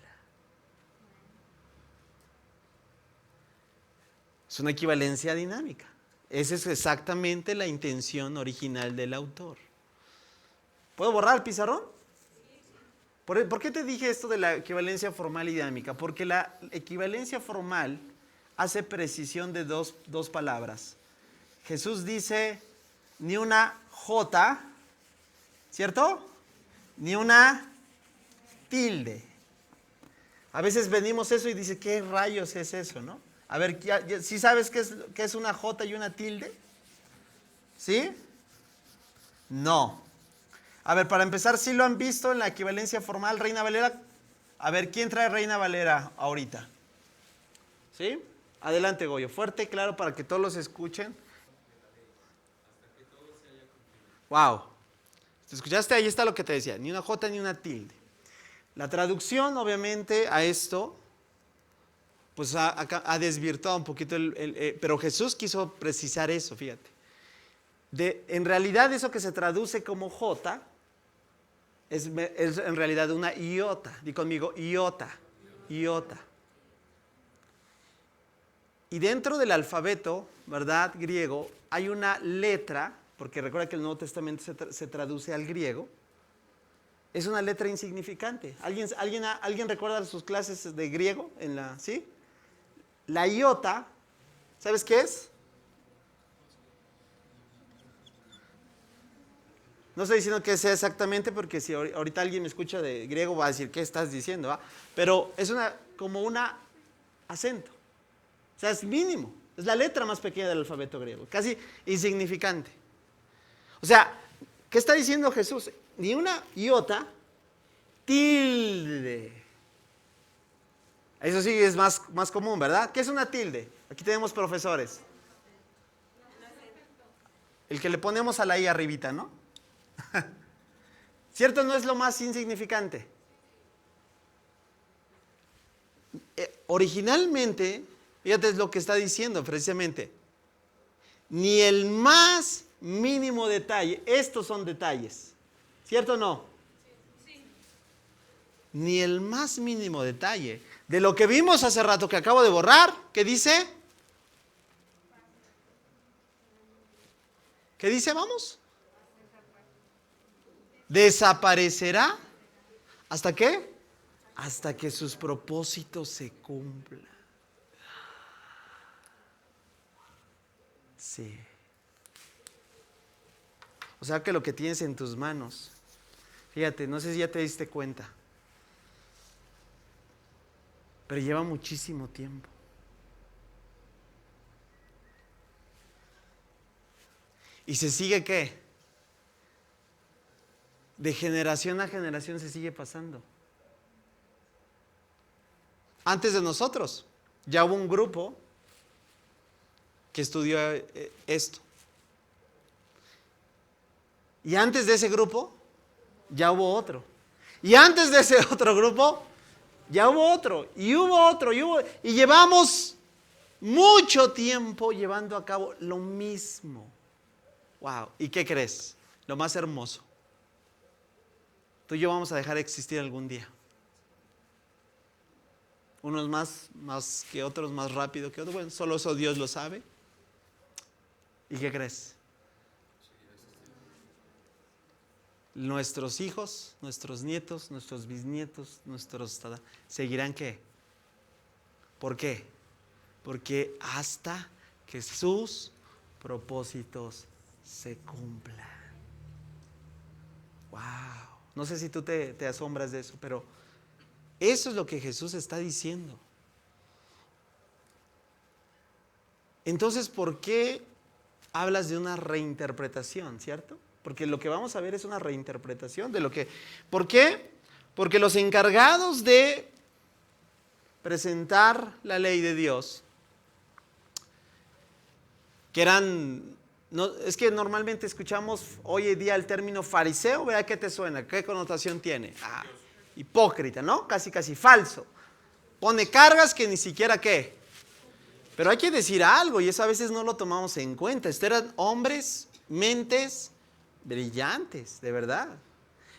Es una equivalencia dinámica. Esa es exactamente la intención original del autor. ¿Puedo borrar el pizarrón? ¿Por qué te dije esto de la equivalencia formal y dinámica? Porque la equivalencia formal hace precisión de dos palabras. Jesús dice ni una J, ¿cierto? Ni una tilde. A veces venimos eso y dice, ¿qué rayos es eso, no? A ver, ¿sí sabes qué es una J y una tilde? ¿Sí? No. A ver, para empezar, ¿sí lo han visto en la equivalencia formal, Reina Valera? A ver, ¿quién trae Reina Valera ahorita? ¿Sí? Adelante, Goyo. Fuerte y claro para que todos los escuchen. Wow. ¿Te escuchaste? Ahí está lo que te decía. Ni una J ni una tilde. La traducción, obviamente, a esto, pues ha desvirtuado un poquito, pero Jesús quiso precisar eso, fíjate. En realidad eso que se traduce como J es en realidad una iota. Di conmigo, iota. Iota. Y dentro del alfabeto, ¿verdad?, griego, hay una letra, porque recuerda que el Nuevo Testamento se traduce al griego. Es una letra insignificante. ¿Alguien recuerda sus clases de griego? ¿Sí? La iota, ¿sabes qué es? No estoy diciendo que sea exactamente, porque si ahorita alguien me escucha de griego va a decir, ¿qué estás diciendo? ¿Va? Pero es como un acento. O sea, es mínimo. Es la letra más pequeña del alfabeto griego. Casi insignificante. O sea, ¿qué está diciendo Jesús? Ni una iota, tilde. Eso sí es más común, ¿verdad? ¿Qué es una tilde? Aquí tenemos profesores. El que le ponemos a la I arribita, ¿no? ¿Cierto? No es lo más insignificante. Originalmente, fíjate lo que está diciendo precisamente. Ni el más mínimo detalle, estos son detalles. ¿Cierto o no? Sí. Ni el más mínimo detalle de lo que vimos hace rato que acabo de borrar, ¿qué dice? ¿Qué dice? Vamos. Desaparecerá. ¿Hasta qué? Hasta que sus propósitos se cumplan. Sí. O sea que lo que tienes en tus manos, fíjate, no sé si ya te diste cuenta, pero lleva muchísimo tiempo. ¿Y se sigue qué? De generación a generación se sigue pasando. Antes de nosotros, ya hubo un grupo que estudió esto. Y antes de ese grupo, ya hubo otro. Y antes de ese otro grupo, ya hubo otro. Y hubo otro. Y llevamos mucho tiempo llevando a cabo lo mismo. Wow. ¿Y qué crees? Lo más hermoso. Tú y yo vamos a dejar de existir algún día. Unos más que otros, más rápido que otros. Bueno, solo eso Dios lo sabe. ¿Y qué crees? Nuestros hijos, nuestros nietos, nuestros bisnietos, ¿seguirán qué? ¿Por qué? Porque hasta que sus propósitos se cumplan. Wow. No sé si tú te asombras de eso, pero eso es lo que Jesús está diciendo. Entonces, ¿por qué hablas de una reinterpretación, cierto? Porque lo que vamos a ver es una reinterpretación de lo que... ¿Por qué? Porque los encargados de presentar la ley de Dios, que eran No, es que normalmente escuchamos hoy en día el término fariseo, ¿verdad? ¿Qué te suena? ¿Qué connotación tiene? Hipócrita, ¿no? Casi, casi falso. Pone cargas que ni siquiera qué. Pero hay que decir algo y eso a veces no lo tomamos en cuenta. Estos eran hombres, mentes brillantes, de verdad.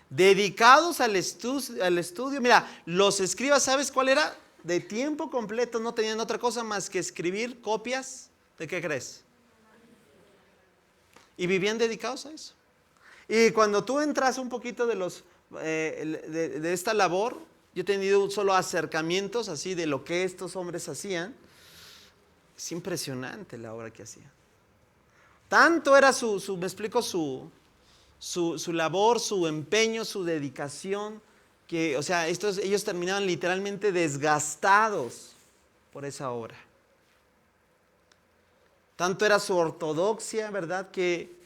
Dedicados al estudio. Mira, los escribas, ¿sabes cuál era? De tiempo completo, no tenían otra cosa más que escribir copias. ¿De qué crees? Y vivían dedicados a eso. Y cuando tú entras un poquito de esta labor, yo he tenido solo acercamientos así de lo que estos hombres hacían. Es impresionante la obra que hacían. Tanto era me explico, su labor, su empeño, su dedicación, que, o sea, ellos terminaban literalmente desgastados por esa obra. Tanto era su ortodoxia, ¿verdad? Que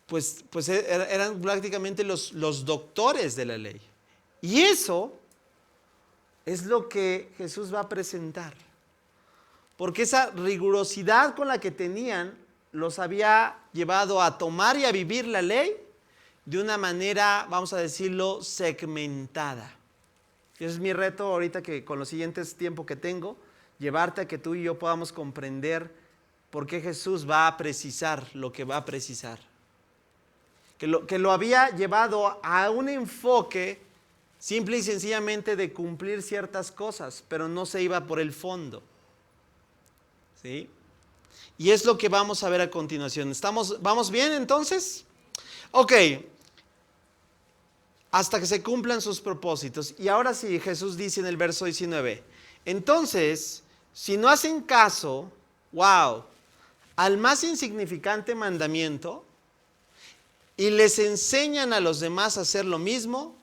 pues eran prácticamente los doctores de la ley. Y eso es lo que Jesús va a presentar. Porque esa rigurosidad con la que tenían los había llevado a tomar y a vivir la ley de una manera, vamos a decirlo, segmentada. Y ese es mi reto ahorita, que con los siguientes tiempos que tengo, llevarte a que tú y yo podamos comprender por qué Jesús va a precisar lo que va a precisar. Que lo había llevado a un enfoque simple y sencillamente de cumplir ciertas cosas, pero no se iba por el fondo. ¿Sí? Y es lo que vamos a ver a continuación. ¿Vamos bien entonces? Ok. Hasta que se cumplan sus propósitos. Y ahora sí, Jesús dice en el verso 19. Entonces, si no hacen caso, al más insignificante mandamiento, y les enseñan a los demás a hacer lo mismo,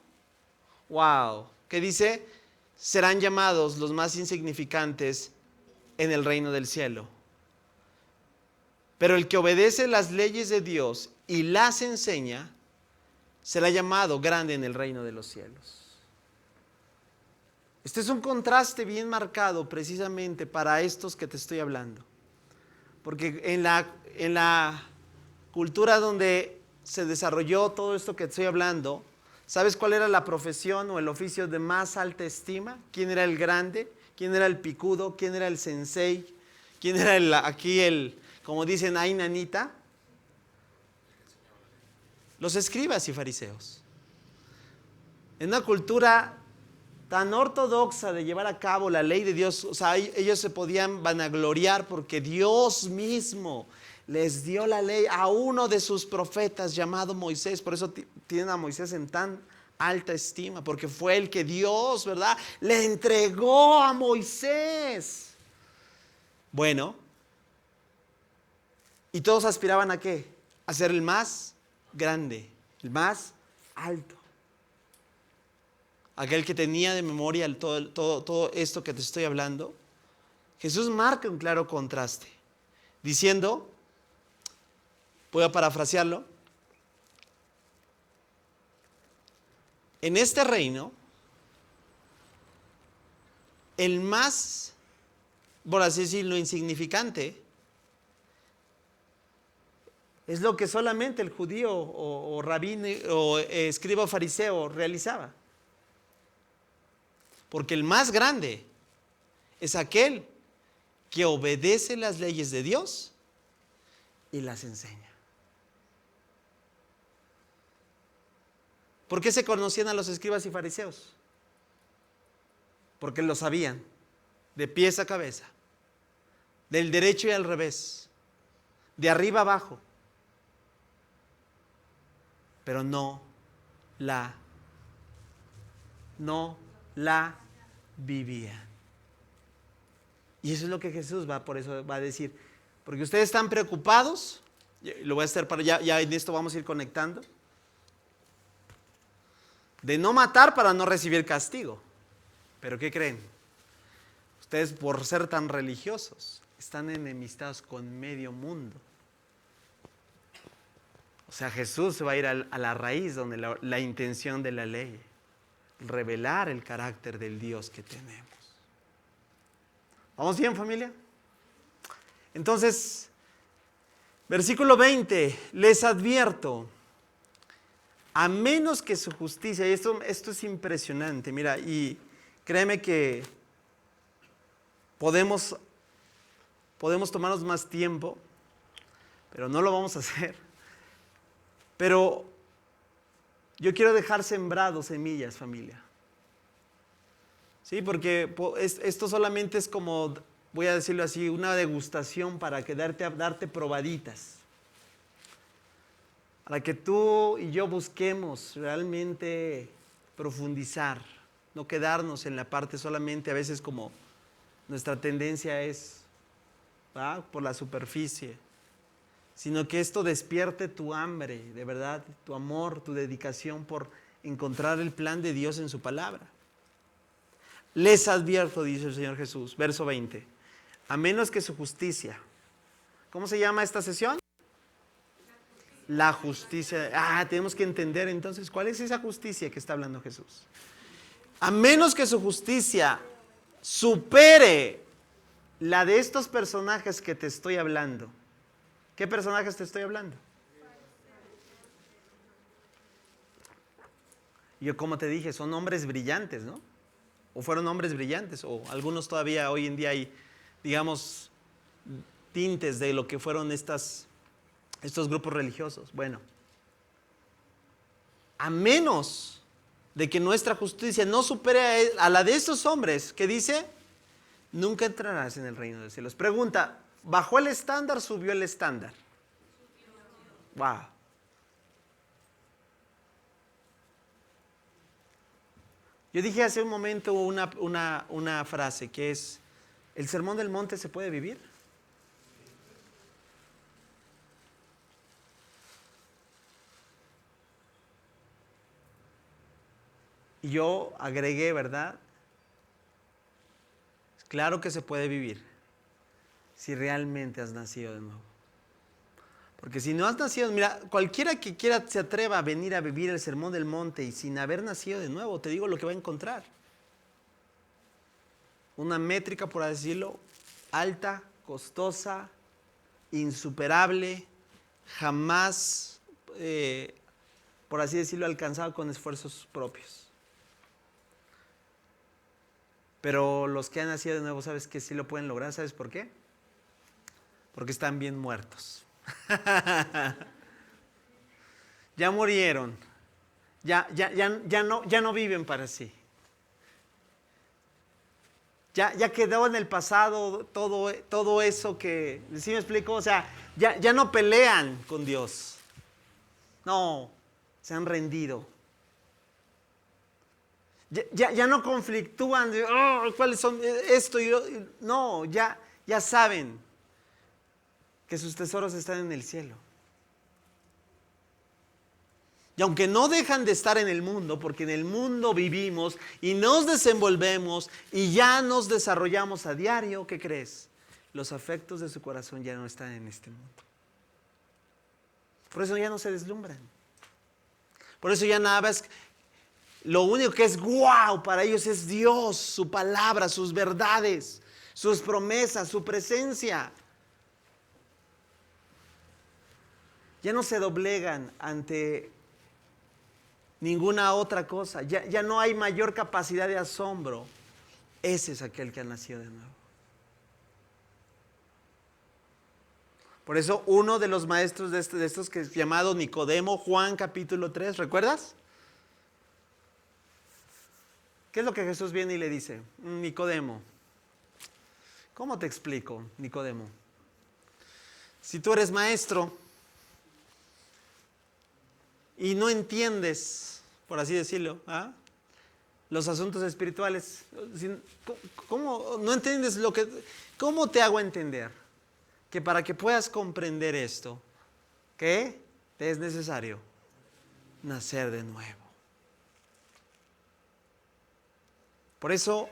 ¿qué dice? Serán llamados los más insignificantes en el reino del cielo. Pero el que obedece las leyes de Dios y las enseña, será llamado grande en el reino de los cielos. Este es un contraste bien marcado precisamente para estos que te estoy hablando. Porque en la cultura donde se desarrolló todo esto que te estoy hablando, ¿sabes cuál era la profesión o el oficio de más alta estima? ¿Quién era el grande? ¿Quién era el picudo? ¿Quién era el sensei? ¿Quién era como dicen, ay nanita? Los escribas y fariseos. En una cultura tan ortodoxa de llevar a cabo la ley de Dios, o sea, ellos se podían vanagloriar porque Dios mismo les dio la ley a uno de sus profetas llamado Moisés. Por eso tienen a Moisés en tan alta estima, porque fue el que Dios, ¿verdad?, le entregó a Moisés. Bueno, y todos aspiraban ¿a qué? A ser el más grande, el más alto. Aquel que tenía de memoria todo esto que te estoy hablando. Jesús marca un claro contraste, diciendo, voy a parafrasearlo, en este reino, el más, por así decirlo, insignificante, es lo que solamente el judío o rabino o escriba o fariseo realizaba. Porque el más grande es aquel que obedece las leyes de Dios y las enseña. ¿Por qué se conocían a los escribas y fariseos? Porque lo sabían, de pies a cabeza, del derecho y al revés, de arriba abajo, pero no la vivían. Y eso es lo que Jesús por eso va a decir, porque ustedes están preocupados, lo voy a hacer ya en esto vamos a ir conectando, de no matar para no recibir castigo. Pero ¿qué creen? Ustedes, por ser tan religiosos, están enemistados con medio mundo. O sea, Jesús se va a ir a la raíz donde la intención de la ley, revelar el carácter del Dios que tenemos. ¿Vamos bien, familia? Entonces, Versículo 20, les advierto, a menos que su justicia, y esto es impresionante, mira, y créeme que podemos tomarnos más tiempo, pero no lo vamos a hacer. Pero yo quiero dejar sembrados semillas, familia. Sí, porque esto solamente es como, voy a decirlo así, una degustación para darte probaditas. Para que tú y yo busquemos realmente profundizar, no quedarnos en la parte solamente a veces como nuestra tendencia es, ¿verdad?, por la superficie, sino que esto despierte tu hambre, de verdad, tu amor, tu dedicación por encontrar el plan de Dios en su palabra. Les advierto, dice el Señor Jesús, verso 20, a menos que su justicia, ¿cómo se llama esta sesión? La justicia. Tenemos que entender entonces cuál es esa justicia que está hablando Jesús. A menos que su justicia supere la de estos personajes que te estoy hablando. ¿Qué personajes te estoy hablando? Yo, como te dije, son hombres brillantes, ¿no? O fueron hombres brillantes, o algunos todavía hoy en día hay, digamos, tintes de lo que fueron estos grupos religiosos. Bueno, a menos de que nuestra justicia no supere a la de estos hombres, que dice, nunca entrarás en el reino de los cielos. Pregunta, ¿bajó el estándar, subió el estándar? Wow. Yo dije hace un momento una frase que es, ¿el sermón del monte se puede vivir? Y yo agregué, ¿verdad? Claro que se puede vivir si realmente has nacido de nuevo. Porque si no has nacido, mira, cualquiera que quiera se atreva a venir a vivir el sermón del monte y sin haber nacido de nuevo, te digo lo que va a encontrar. Una métrica, por así decirlo, alta, costosa, insuperable, jamás, por así decirlo, alcanzado con esfuerzos propios. Pero los que han nacido de nuevo, ¿sabes que sí lo pueden lograr? ¿Sabes por qué? Porque están bien muertos. Ya murieron. Ya no viven para sí. Ya quedó en el pasado todo eso que, ¿sí me explico? O sea, ya no pelean con Dios. No, se han rendido. Ya no conflictúan de, ¿cuáles son esto? No, ya saben que sus tesoros están en el cielo. Y aunque no dejan de estar en el mundo, porque en el mundo vivimos y nos desenvolvemos y ya nos desarrollamos a diario, ¿qué crees? Los afectos de su corazón ya no están en este mundo. Por eso ya no se deslumbran. Por eso ya nada más, lo único que es guau para ellos es Dios, su palabra, sus verdades, sus promesas, su presencia. Ya no se doblegan ante ninguna otra cosa. Ya no hay mayor capacidad de asombro. Ese es aquel que ha nacido de nuevo. Por eso uno de los maestros de estos que es llamado Nicodemo, Juan capítulo 3, ¿recuerdas? ¿Qué es lo que Jesús viene y le dice? Nicodemo, ¿cómo te explico, Nicodemo? Si tú eres maestro y no entiendes, por así decirlo, los asuntos espirituales, ¿cómo no entiendes cómo te hago entender? Que para que puedas comprender esto, ¿qué? Te es necesario nacer de nuevo. Por eso,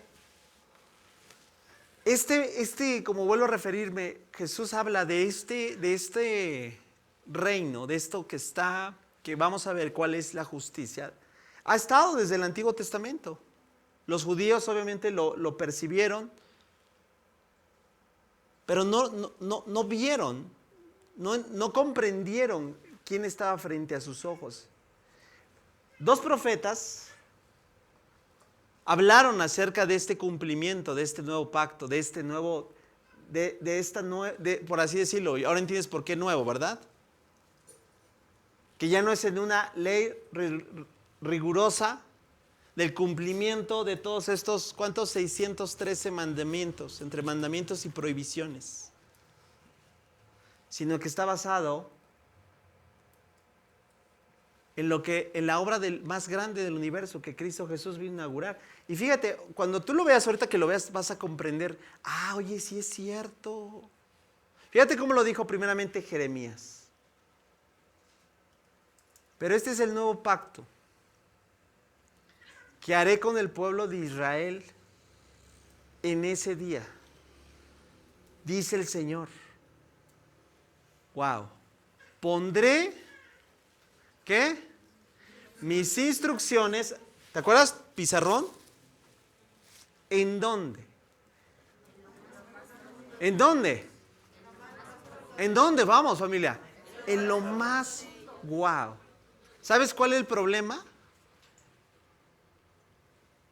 como vuelvo a referirme, Jesús habla de este reino, de esto que vamos a ver cuál es la justicia. Ha estado desde el Antiguo Testamento. Los judíos obviamente lo percibieron, pero no vieron no comprendieron quién estaba frente a sus ojos. Dos profetas hablaron acerca de este cumplimiento, de este nuevo pacto, de este nuevo, por así decirlo. Y ahora entiendes por qué nuevo, ¿verdad? Que ya no es en una ley rigurosa del cumplimiento de todos estos, ¿cuántos? 613 mandamientos, entre mandamientos y prohibiciones. Sino que está basado en la obra más grande del universo que Cristo Jesús vino a inaugurar. Y fíjate, cuando tú lo veas, ahorita que lo veas, vas a comprender, oye, sí es cierto. Fíjate cómo lo dijo primeramente Jeremías. Pero este es el nuevo pacto que haré con el pueblo de Israel en ese día, dice el Señor. Wow. Pondré, ¿qué? Mis instrucciones, ¿te acuerdas? Pizarrón. ¿En dónde? ¿En dónde? ¿En dónde? Vamos, familia. En lo más guau. ¿Sabes cuál es el problema?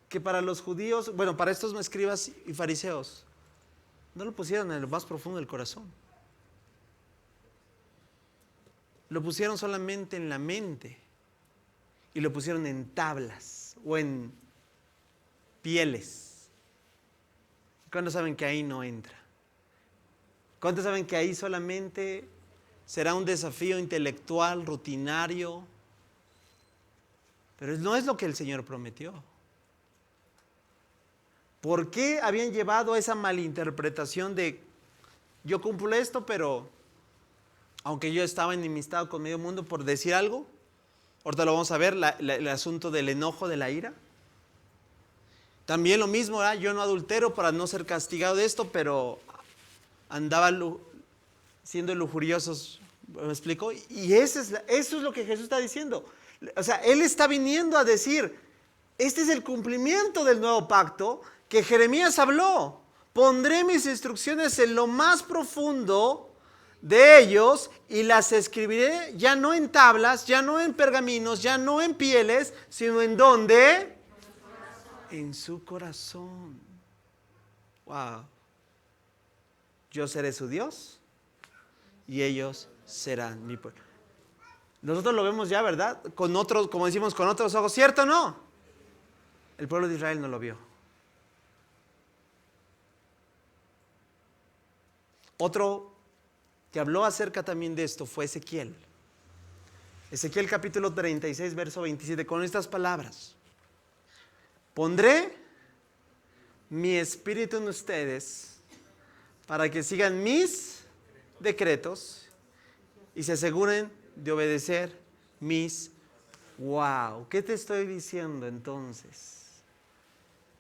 Que para los judíos, bueno, para estos escribas y fariseos, no lo pusieron en lo más profundo del corazón. Lo pusieron solamente en la mente y lo pusieron en tablas o en pieles. ¿Cuántos saben que ahí no entra? ¿Cuántos saben que ahí solamente será un desafío intelectual, rutinario? Pero no es lo que el Señor prometió. ¿Por qué habían llevado a esa malinterpretación de yo cumplo esto, pero aunque yo estaba enemistado con medio mundo por decir algo? Ahorita lo vamos a ver, el asunto del enojo, de la ira. También lo mismo, ¿verdad? Yo no adultero para no ser castigado de esto, pero andaba siendo lujuriosos, ¿me explico? Y eso es lo que Jesús está diciendo. O sea, Él está viniendo a decir, este es el cumplimiento del nuevo pacto que Jeremías habló. Pondré mis instrucciones en lo más profundo de ellos y las escribiré ya no en tablas, ya no en pergaminos, ya no en pieles, sino en ¿dónde? En su corazón. Wow. Yo seré su Dios y ellos serán mi pueblo. Nosotros lo vemos ya, ¿verdad? Con otros, como decimos, con otros ojos, ¿cierto o no? El pueblo de Israel no lo vio. Otro que habló acerca también de esto fue Ezequiel. Ezequiel capítulo 36, verso 27, con estas palabras. Pondré mi espíritu en ustedes para que sigan mis decretos y se aseguren de obedecer mis. Wow, ¿qué te estoy diciendo entonces?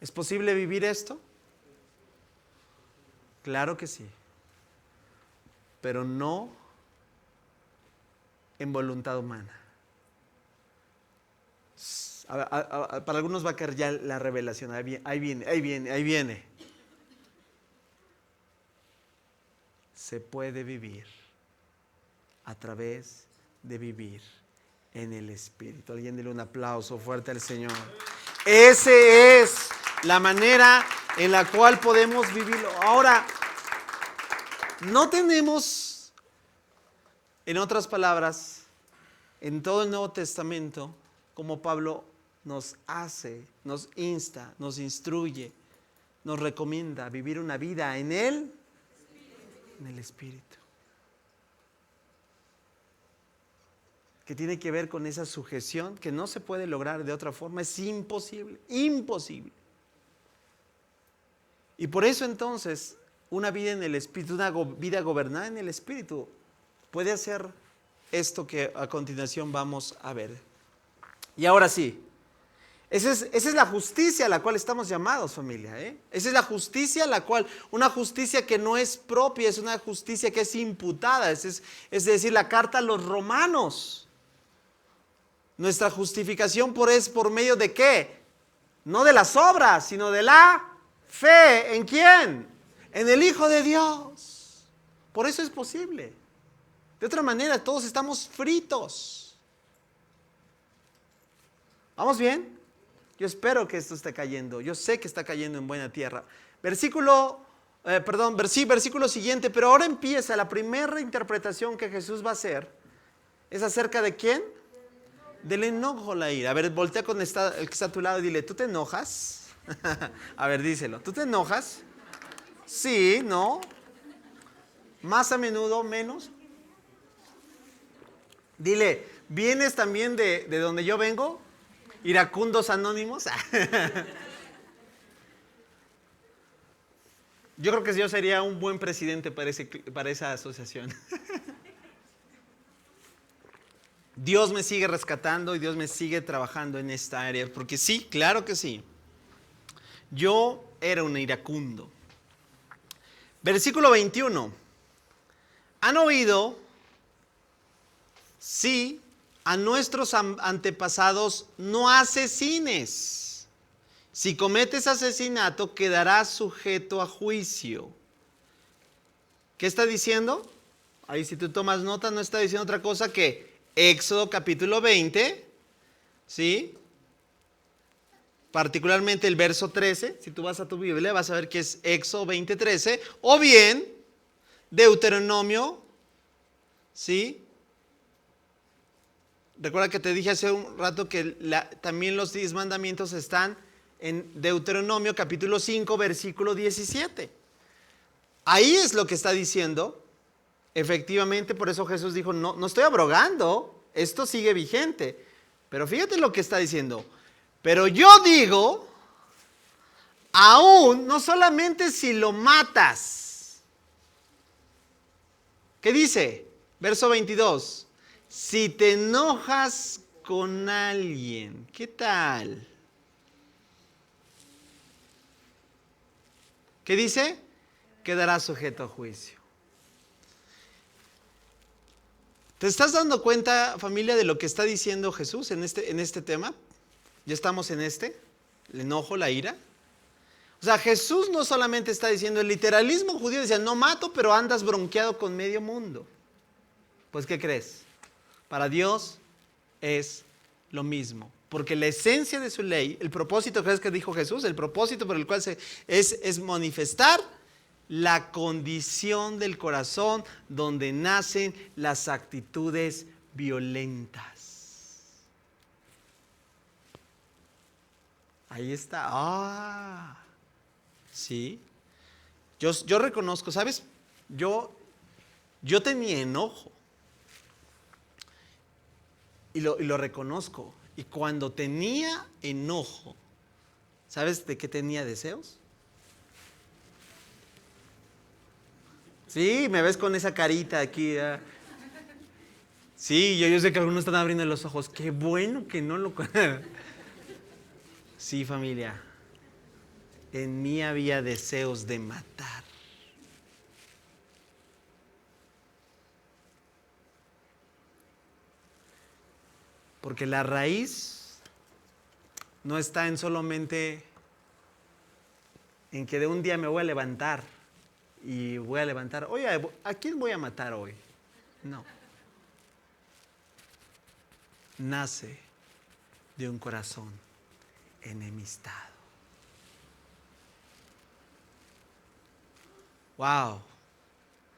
¿Es posible vivir esto? Claro que sí, pero no en voluntad humana. Para algunos va a caer ya la revelación. Ahí viene. Se puede vivir a través de vivir en el Espíritu. Alguien dele un aplauso fuerte al Señor. Esa es la manera en la cual podemos vivirlo. Ahora, no tenemos, en otras palabras, en todo el Nuevo Testamento, como Pablo nos hace, nos insta, nos instruye, nos recomienda vivir una vida en el Espíritu. Que tiene que ver con esa sujeción que no se puede lograr de otra forma, es imposible. Y por eso entonces, una vida en el Espíritu, una vida gobernada en el Espíritu, puede hacer esto que a continuación vamos a ver. Y ahora sí, esa es la justicia a la cual estamos llamados, familia. Esa es la justicia a la cual, una justicia que no es propia, es una justicia que es imputada, es decir, la carta a los romanos. Nuestra justificación es por medio de ¿qué? No de las obras, sino de la fe. ¿En quién? En el Hijo de Dios. Por eso es posible. De otra manera, todos estamos fritos. ¿Vamos bien? Yo espero que esto esté cayendo. Yo sé que está cayendo en buena tierra. Versículo siguiente, pero ahora empieza la primera interpretación que Jesús va a hacer. ¿Es acerca de quién? Del enojo, la ira. A ver, voltea con el que está a tu lado y dile, ¿tú te enojas? A ver, díselo. ¿Tú te enojas? Sí, ¿no? ¿Más a menudo, menos? Dile, ¿vienes también de donde yo vengo? ¿Iracundos anónimos? Yo creo que yo sería un buen presidente para esa asociación. Dios me sigue rescatando y Dios me sigue trabajando en esta área. Porque sí, claro que sí. Yo era un iracundo. Versículo 21. ¿Han oído? Sí, a nuestros antepasados no asesines. Si cometes asesinato, quedarás sujeto a juicio. ¿Qué está diciendo? Ahí si tú tomas nota, no está diciendo otra cosa que Éxodo capítulo 20, ¿sí? Particularmente el verso 13, si tú vas a tu Biblia vas a ver que es Éxodo 20, 13, o bien Deuteronomio, ¿sí? Recuerda que te dije hace un rato que también los 10 mandamientos están en Deuteronomio capítulo 5, versículo 17. Ahí es lo que está diciendo. Efectivamente, por eso Jesús dijo, no estoy abrogando, esto sigue vigente. Pero fíjate lo que está diciendo. Pero yo digo, aún, no solamente si lo matas. ¿Qué dice? Verso 22. Si te enojas con alguien, ¿qué tal? ¿Qué dice? Quedará sujeto a juicio. ¿Te estás dando cuenta, familia, de lo que está diciendo Jesús en este tema? Ya estamos en el enojo, la ira. O sea, Jesús no solamente está diciendo, el literalismo judío decía, no mato, pero andas bronqueado con medio mundo. Pues, ¿qué crees? Para Dios es lo mismo. Porque la esencia de su ley, el propósito que dijo Jesús, el propósito por el cual es manifestar la condición del corazón donde nacen las actitudes violentas. Ahí está. Sí. Yo reconozco, ¿sabes? Yo tenía enojo. Y lo reconozco. Y cuando tenía enojo, ¿sabes de qué tenía deseos? Sí, me ves con esa carita aquí. Sí, yo sé que algunos están abriendo los ojos. Qué bueno que no lo... Sí, familia. En mí había deseos de matar. Porque la raíz no está en solamente en que de un día me voy a levantar y voy a levantar, oye, ¿a quién voy a matar hoy? No. Nace de un corazón enemistado. Wow.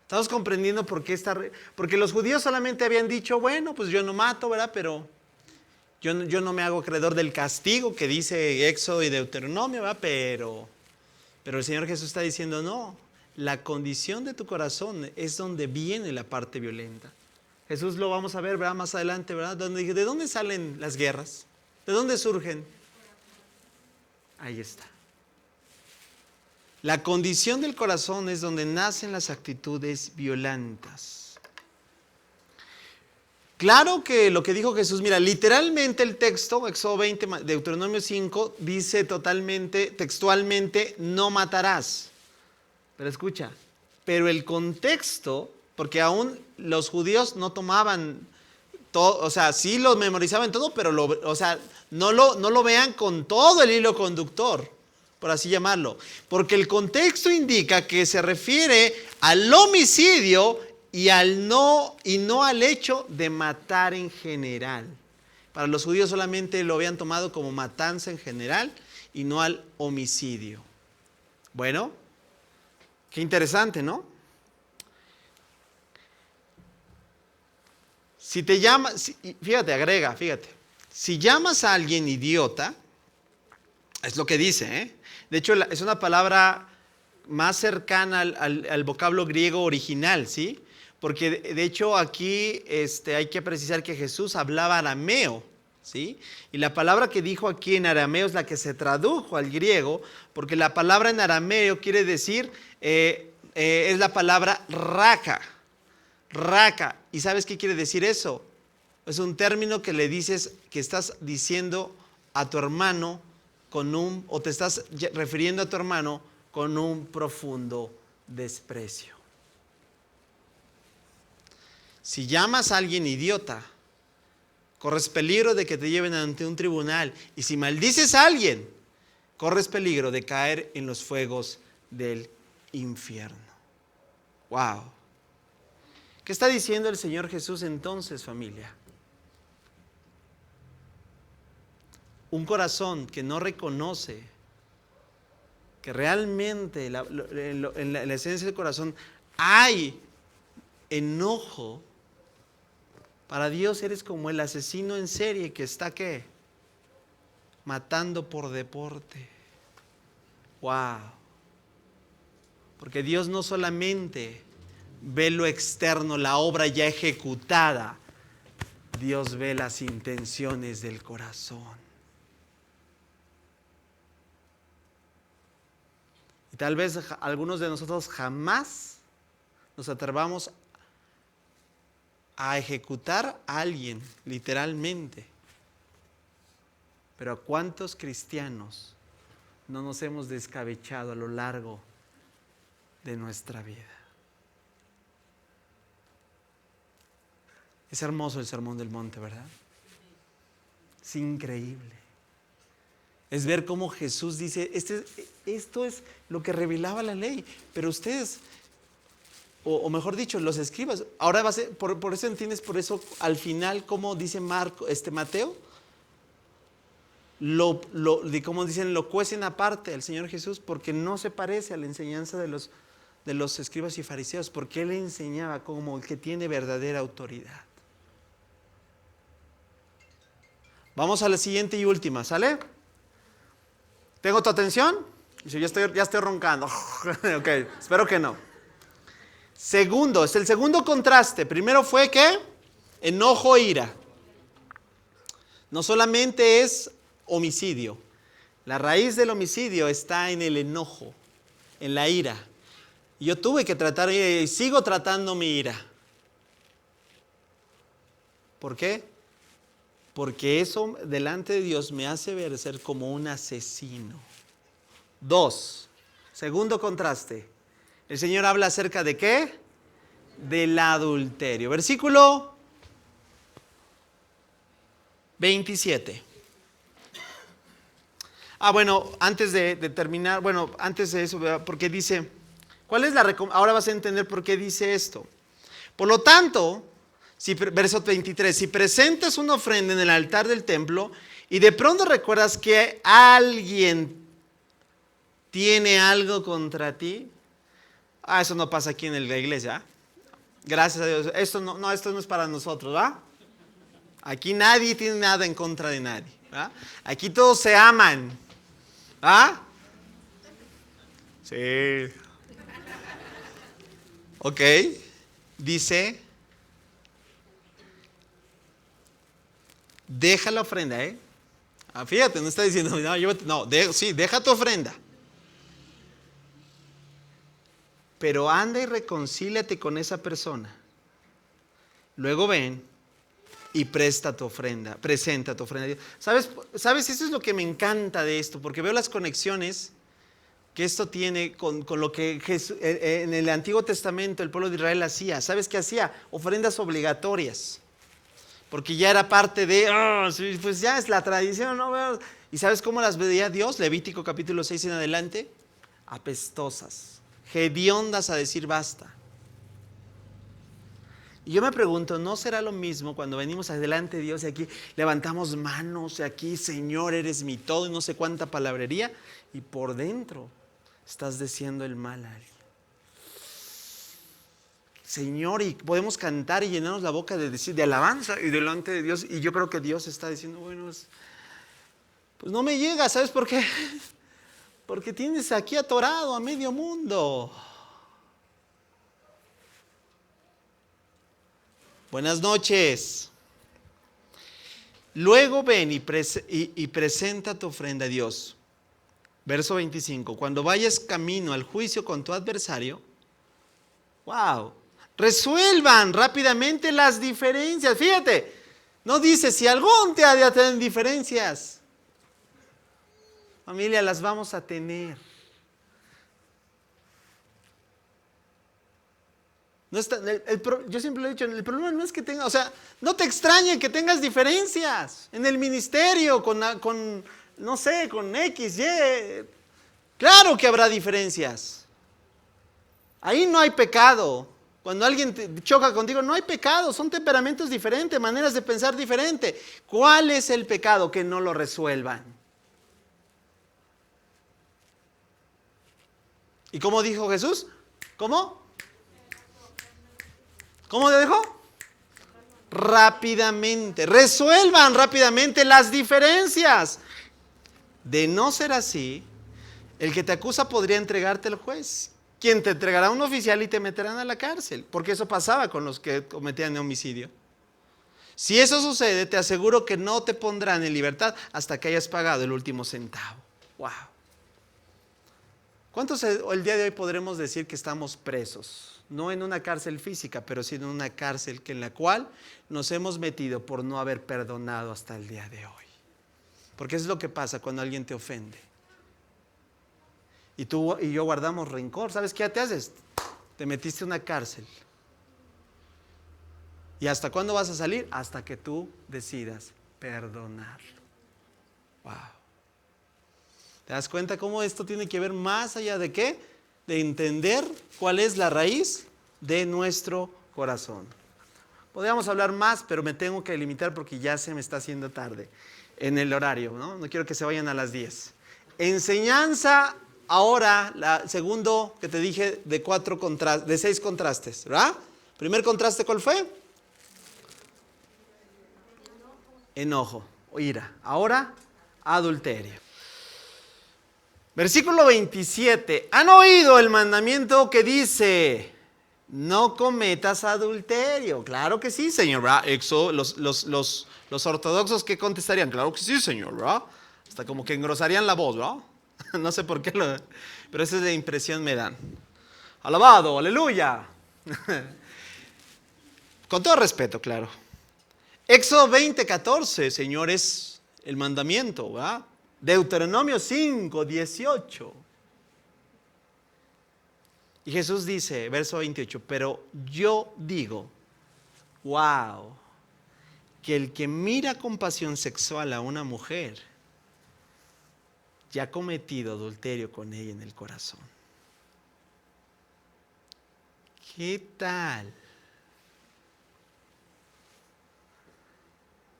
Estamos comprendiendo por qué porque los judíos solamente habían dicho, bueno, pues yo no mato, ¿verdad? Pero yo no me hago acreedor del castigo que dice Éxodo y Deuteronomio, ¿verdad? Pero el Señor Jesús está diciendo, no, la condición de tu corazón es donde viene la parte violenta. Jesús lo vamos a ver, ¿verdad? Más adelante, ¿verdad? Donde dije, ¿de dónde salen las guerras? ¿De dónde surgen? Ahí está. La condición del corazón es donde nacen las actitudes violentas. Claro que lo que dijo Jesús, mira, literalmente el texto, Éxodo 20, Deuteronomio 5, dice textualmente, no matarás. Pero escucha, pero el contexto, porque aún los judíos no tomaban todo, o sea, sí lo memorizaban todo, pero no lo vean con todo el hilo conductor, por así llamarlo. Porque el contexto indica que se refiere al homicidio y no al hecho de matar en general. Para los judíos solamente lo habían tomado como matanza en general y no al homicidio. Bueno, qué interesante, ¿no? Si te llamas, fíjate, si llamas a alguien idiota, es lo que dice, ¿eh? De hecho, es una palabra más cercana al vocablo griego original, ¿sí? Porque de hecho aquí hay que precisar que Jesús hablaba arameo, ¿sí? Y la palabra que dijo aquí en arameo es la que se tradujo al griego, porque la palabra en arameo quiere decir, es la palabra raka. Raka. ¿Y sabes qué quiere decir eso? Es un término que le dices, que estás diciendo a tu hermano o te estás refiriendo a tu hermano con un profundo desprecio. Si llamas a alguien idiota, corres peligro de que te lleven ante un tribunal. Y si maldices a alguien, corres peligro de caer en los fuegos del infierno. ¡Wow! ¿Qué está diciendo el Señor Jesús entonces, familia? Un corazón que no reconoce que realmente en la esencia del corazón hay enojo. Para Dios eres como el asesino en serie que está, ¿qué? Matando por deporte. ¡Wow! Porque Dios no solamente ve lo externo, la obra ya ejecutada. Dios ve las intenciones del corazón. Y tal vez algunos de nosotros jamás nos atrevamos a ejecutar a alguien, literalmente. Pero ¿a cuántos cristianos no nos hemos descabechado a lo largo de nuestra vida? Es hermoso el Sermón del Monte, ¿verdad? Es increíble. Es ver cómo Jesús dice, esto es lo que revelaba la ley, pero ustedes, o mejor dicho, los escribas, ahora va a ser, por eso entiendes, por eso al final, como dice Mateo, como dicen, lo cuecen aparte al Señor Jesús, porque no se parece a la enseñanza de los escribas y fariseos, porque Él enseñaba como el que tiene verdadera autoridad. Vamos a la siguiente y última, ¿sale? ¿Tengo tu atención? Dice, ya estoy roncando. Ok, espero que no. Segundo, es el segundo contraste. Primero fue ¿qué? Enojo e ira. No solamente es homicidio. La raíz del homicidio está en el enojo, en la ira. Yo tuve que tratar y sigo tratando mi ira. ¿Por qué? Porque eso delante de Dios me hace ver ser como un asesino. 2. Segundo contraste. El Señor habla acerca de ¿qué? Del adulterio. Versículo 27. Bueno, antes de terminar, antes de eso, porque dice, ahora vas a entender por qué dice esto. Por lo tanto, verso 23, si presentas una ofrenda en el altar del templo y de pronto recuerdas que alguien tiene algo contra ti, eso no pasa aquí en la iglesia, gracias a Dios, esto no es para nosotros, ¿va? Aquí nadie tiene nada en contra de nadie, ¿va? Aquí todos se aman, ¿ah? Sí. Ok, dice, deja la ofrenda, fíjate, no está diciendo, deja tu ofrenda. Pero anda y reconcíliate con esa persona. Luego ven y presenta tu ofrenda. ¿Sabes? Eso es lo que me encanta de esto, porque veo las conexiones que esto tiene con lo que en el Antiguo Testamento el pueblo de Israel hacía. ¿Sabes qué hacía? Ofrendas obligatorias. Porque ya era parte de, pues ya es la tradición, ¿no? ¿Y sabes cómo las veía Dios? Levítico capítulo 6 en adelante. Apestosas, hediondas a decir basta. Y yo me pregunto, ¿no será lo mismo cuando venimos adelante de Dios y aquí levantamos manos y aquí, Señor, eres mi todo y no sé cuánta palabrería? Y por dentro estás diciendo el mal a alguien. Señor, y podemos cantar y llenarnos la boca de decir, de alabanza y delante de Dios. Y yo creo que Dios está diciendo, bueno, pues no me llega, ¿sabes por qué? Porque tienes aquí atorado a medio mundo. Buenas noches. Luego ven y presenta tu ofrenda a Dios. Verso 25. Cuando vayas camino al juicio con tu adversario, wow, resuelvan rápidamente las diferencias. Fíjate, no dice si algún te ha de tener diferencias. Familia, las vamos a tener. No está, yo siempre lo he dicho, el problema no es que tengas, o sea, no te extrañe que tengas diferencias en el ministerio, no sé, con X, Y. Claro que habrá diferencias. Ahí no hay pecado. Cuando alguien choca contigo, no hay pecado, son temperamentos diferentes, maneras de pensar diferentes. ¿Cuál es el pecado? Que no lo resuelvan. ¿Y cómo dijo Jesús? ¿Cómo? ¿Cómo le dijo? Rápidamente. Resuelvan rápidamente las diferencias. De no ser así, el que te acusa podría entregarte al juez, quien te entregará a un oficial y te meterán a la cárcel, porque eso pasaba con los que cometían homicidio. Si eso sucede, te aseguro que no te pondrán en libertad hasta que hayas pagado el último centavo. Wow. ¿Cuántos el día de hoy podremos decir que estamos presos? No en una cárcel física, pero sí en una cárcel en la cual nos hemos metido por no haber perdonado hasta el día de hoy. Porque eso es lo que pasa cuando alguien te ofende. Y tú y yo guardamos rencor. ¿Sabes qué te haces? Te metiste en una cárcel. ¿Y hasta cuándo vas a salir? Hasta que tú decidas perdonarlo. Wow. ¿Te das cuenta cómo esto tiene que ver más allá de qué? De entender cuál es la raíz de nuestro corazón. Podríamos hablar más, pero me tengo que limitar porque ya se me está haciendo tarde en el horario, ¿no? No quiero que se vayan a las 10. Enseñanza ahora, la segundo que te dije de 6 contrastes, ¿verdad? Primer contraste, ¿cuál fue? Enojo o ira. Ahora, adulterio. Versículo 27. ¿Han oído el mandamiento que dice, no cometas adulterio? Claro que sí, Señor, ¿verdad? Los ortodoxos, ¿qué contestarían? Claro que sí, Señor, ¿verdad? Hasta como que engrosarían la voz, ¿verdad? No sé por qué, pero esa es la impresión me dan. Alabado, aleluya. Con todo respeto, claro. Éxodo 20:14, Señor, es el mandamiento, ¿verdad? Deuteronomio 5:18. Y Jesús dice, verso 28, pero yo digo, wow, que el que mira con pasión sexual a una mujer ya ha cometido adulterio con ella en el corazón. ¿Qué tal?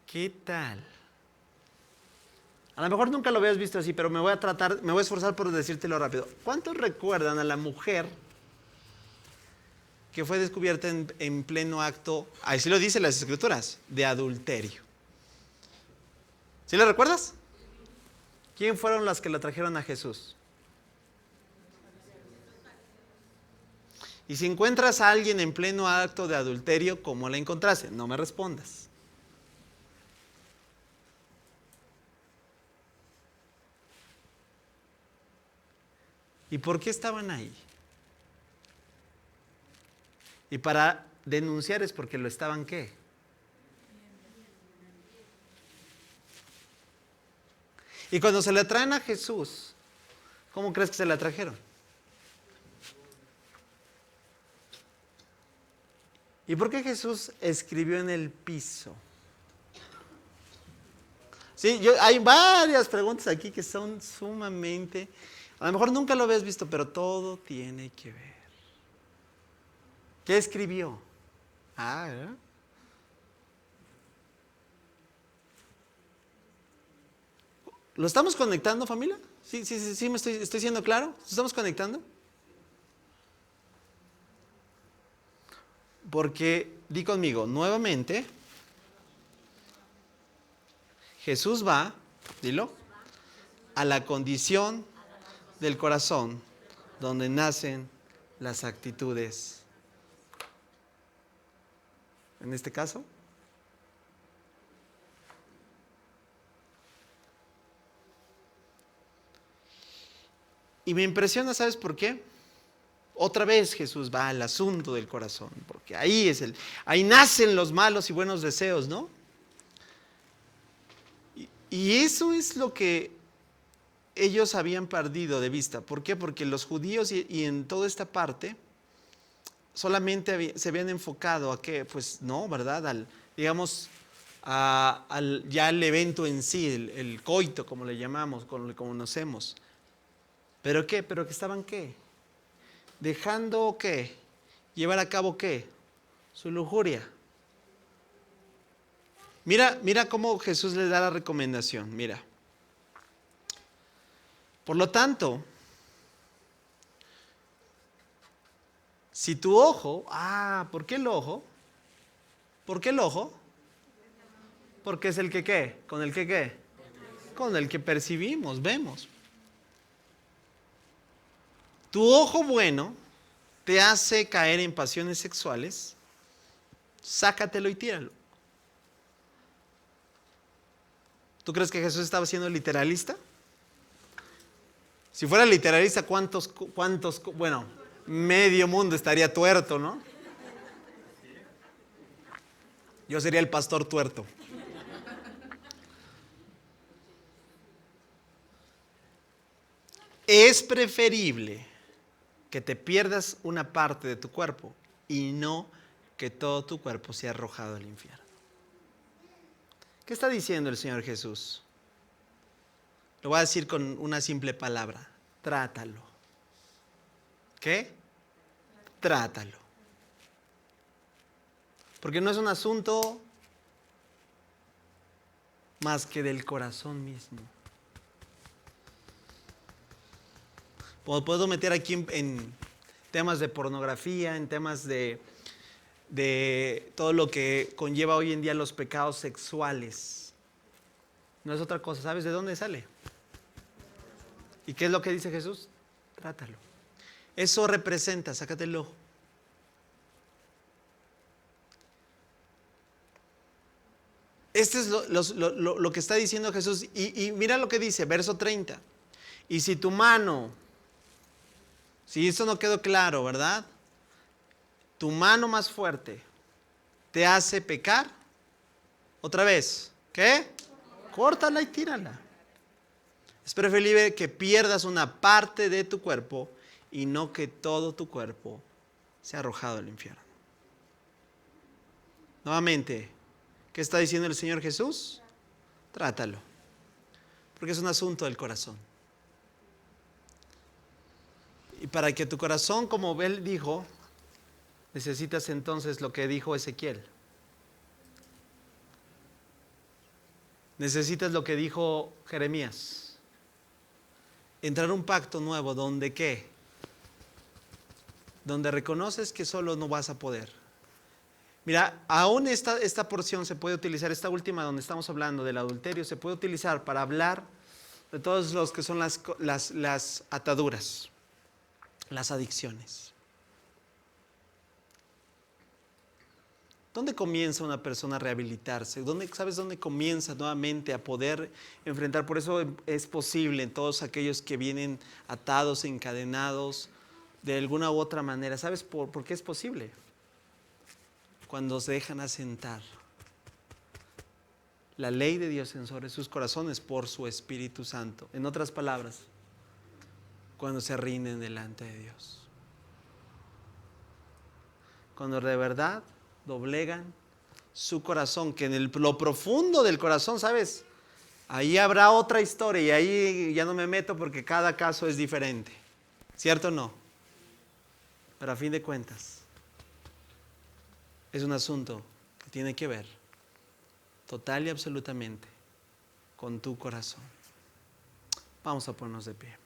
¿Qué tal? A lo mejor nunca lo habías visto así, pero me voy a esforzar por decírtelo rápido. ¿Cuántos recuerdan a la mujer que fue descubierta en pleno acto, así lo dicen las escrituras, de adulterio? ¿Sí lo recuerdas? ¿Quién fueron las que la trajeron a Jesús? Y si encuentras a alguien en pleno acto de adulterio, ¿cómo la encontraste? No me respondas. ¿Y por qué estaban ahí? Y para denunciar es porque lo estaban, ¿qué? Y cuando se le traen a Jesús, ¿cómo crees que se la trajeron? ¿Y por qué Jesús escribió en el piso? Sí, hay varias preguntas aquí que son sumamente... A lo mejor nunca lo habías visto, pero todo tiene que ver. ¿Qué escribió? ¿verdad? ¿Lo estamos conectando, familia? Sí, me estoy siendo claro. ¿Lo estamos conectando? Porque, di conmigo, nuevamente, Jesús va, dilo, a la condición del corazón, donde nacen las actitudes. En este caso, y me impresiona, ¿sabes por qué? Otra vez Jesús va al asunto del corazón, porque ahí nacen los malos y buenos deseos, ¿no? Y eso es lo que ellos habían perdido de vista. ¿Por qué? Porque los judíos y en toda esta parte solamente se habían enfocado a que, pues no, ¿verdad? Digamos, ya el evento en sí, el coito, como le llamamos, como le conocemos. ¿Pero qué? ¿Pero que estaban qué? Dejando qué? Llevar a cabo qué? Su lujuria. Mira cómo Jesús les da la recomendación, mira. Por lo tanto, si tu ojo, ¿por qué el ojo? ¿Por qué el ojo? Porque es el que qué, ¿con el que qué? Con el que percibimos, vemos. Tu ojo bueno te hace caer en pasiones sexuales, sácatelo y tíralo. ¿Tú crees que Jesús estaba siendo literalista? Si fuera literalista, bueno, medio mundo estaría tuerto, ¿no? Yo sería el pastor tuerto. Es preferible que te pierdas una parte de tu cuerpo y no que todo tu cuerpo sea arrojado al infierno. ¿Qué está diciendo el Señor Jesús? Lo voy a decir con una simple palabra: trátalo. ¿Qué? Trátalo. Porque no es un asunto más que del corazón mismo. Puedo meter aquí en temas de pornografía, en temas de todo lo que conlleva hoy en día los pecados sexuales. No es otra cosa. ¿Sabes de dónde sale? ¿Y qué es lo que dice Jesús? Trátalo. Eso representa, sácate el ojo. Este es lo que está diciendo Jesús. Y mira lo que dice, verso 30. Y si tu mano, si esto no quedó claro, ¿verdad? Tu mano más fuerte te hace pecar, otra vez, ¿qué? Córtala y tírala. Es preferible que pierdas una parte de tu cuerpo y no que todo tu cuerpo sea arrojado al infierno. Nuevamente, ¿qué está diciendo el Señor Jesús? Trátalo, porque es un asunto del corazón. Y para que tu corazón, como él dijo, necesitas entonces lo que dijo Ezequiel. Necesitas lo que dijo Jeremías. Entrar a un pacto nuevo donde ¿qué? Donde reconoces que solo no vas a poder. Mira, aún esta porción se puede utilizar, esta última donde estamos hablando del adulterio, se puede utilizar para hablar de todos los que son las ataduras, las adicciones. ¿Dónde comienza una persona a rehabilitarse? ¿Sabes dónde comienza nuevamente a poder enfrentar? Por eso es posible en todos aquellos que vienen atados, encadenados, de alguna u otra manera. ¿Sabes por qué es posible? Cuando se dejan asentar la ley de Dios sobre sus corazones por su Espíritu Santo. En otras palabras, cuando se rinden delante de Dios. Cuando de verdad doblegan su corazón, que en lo profundo del corazón, ¿sabes? Ahí habrá otra historia y ahí ya no me meto porque cada caso es diferente. ¿Cierto o no? Pero a fin de cuentas, es un asunto que tiene que ver total y absolutamente con tu corazón. Vamos a ponernos de pie.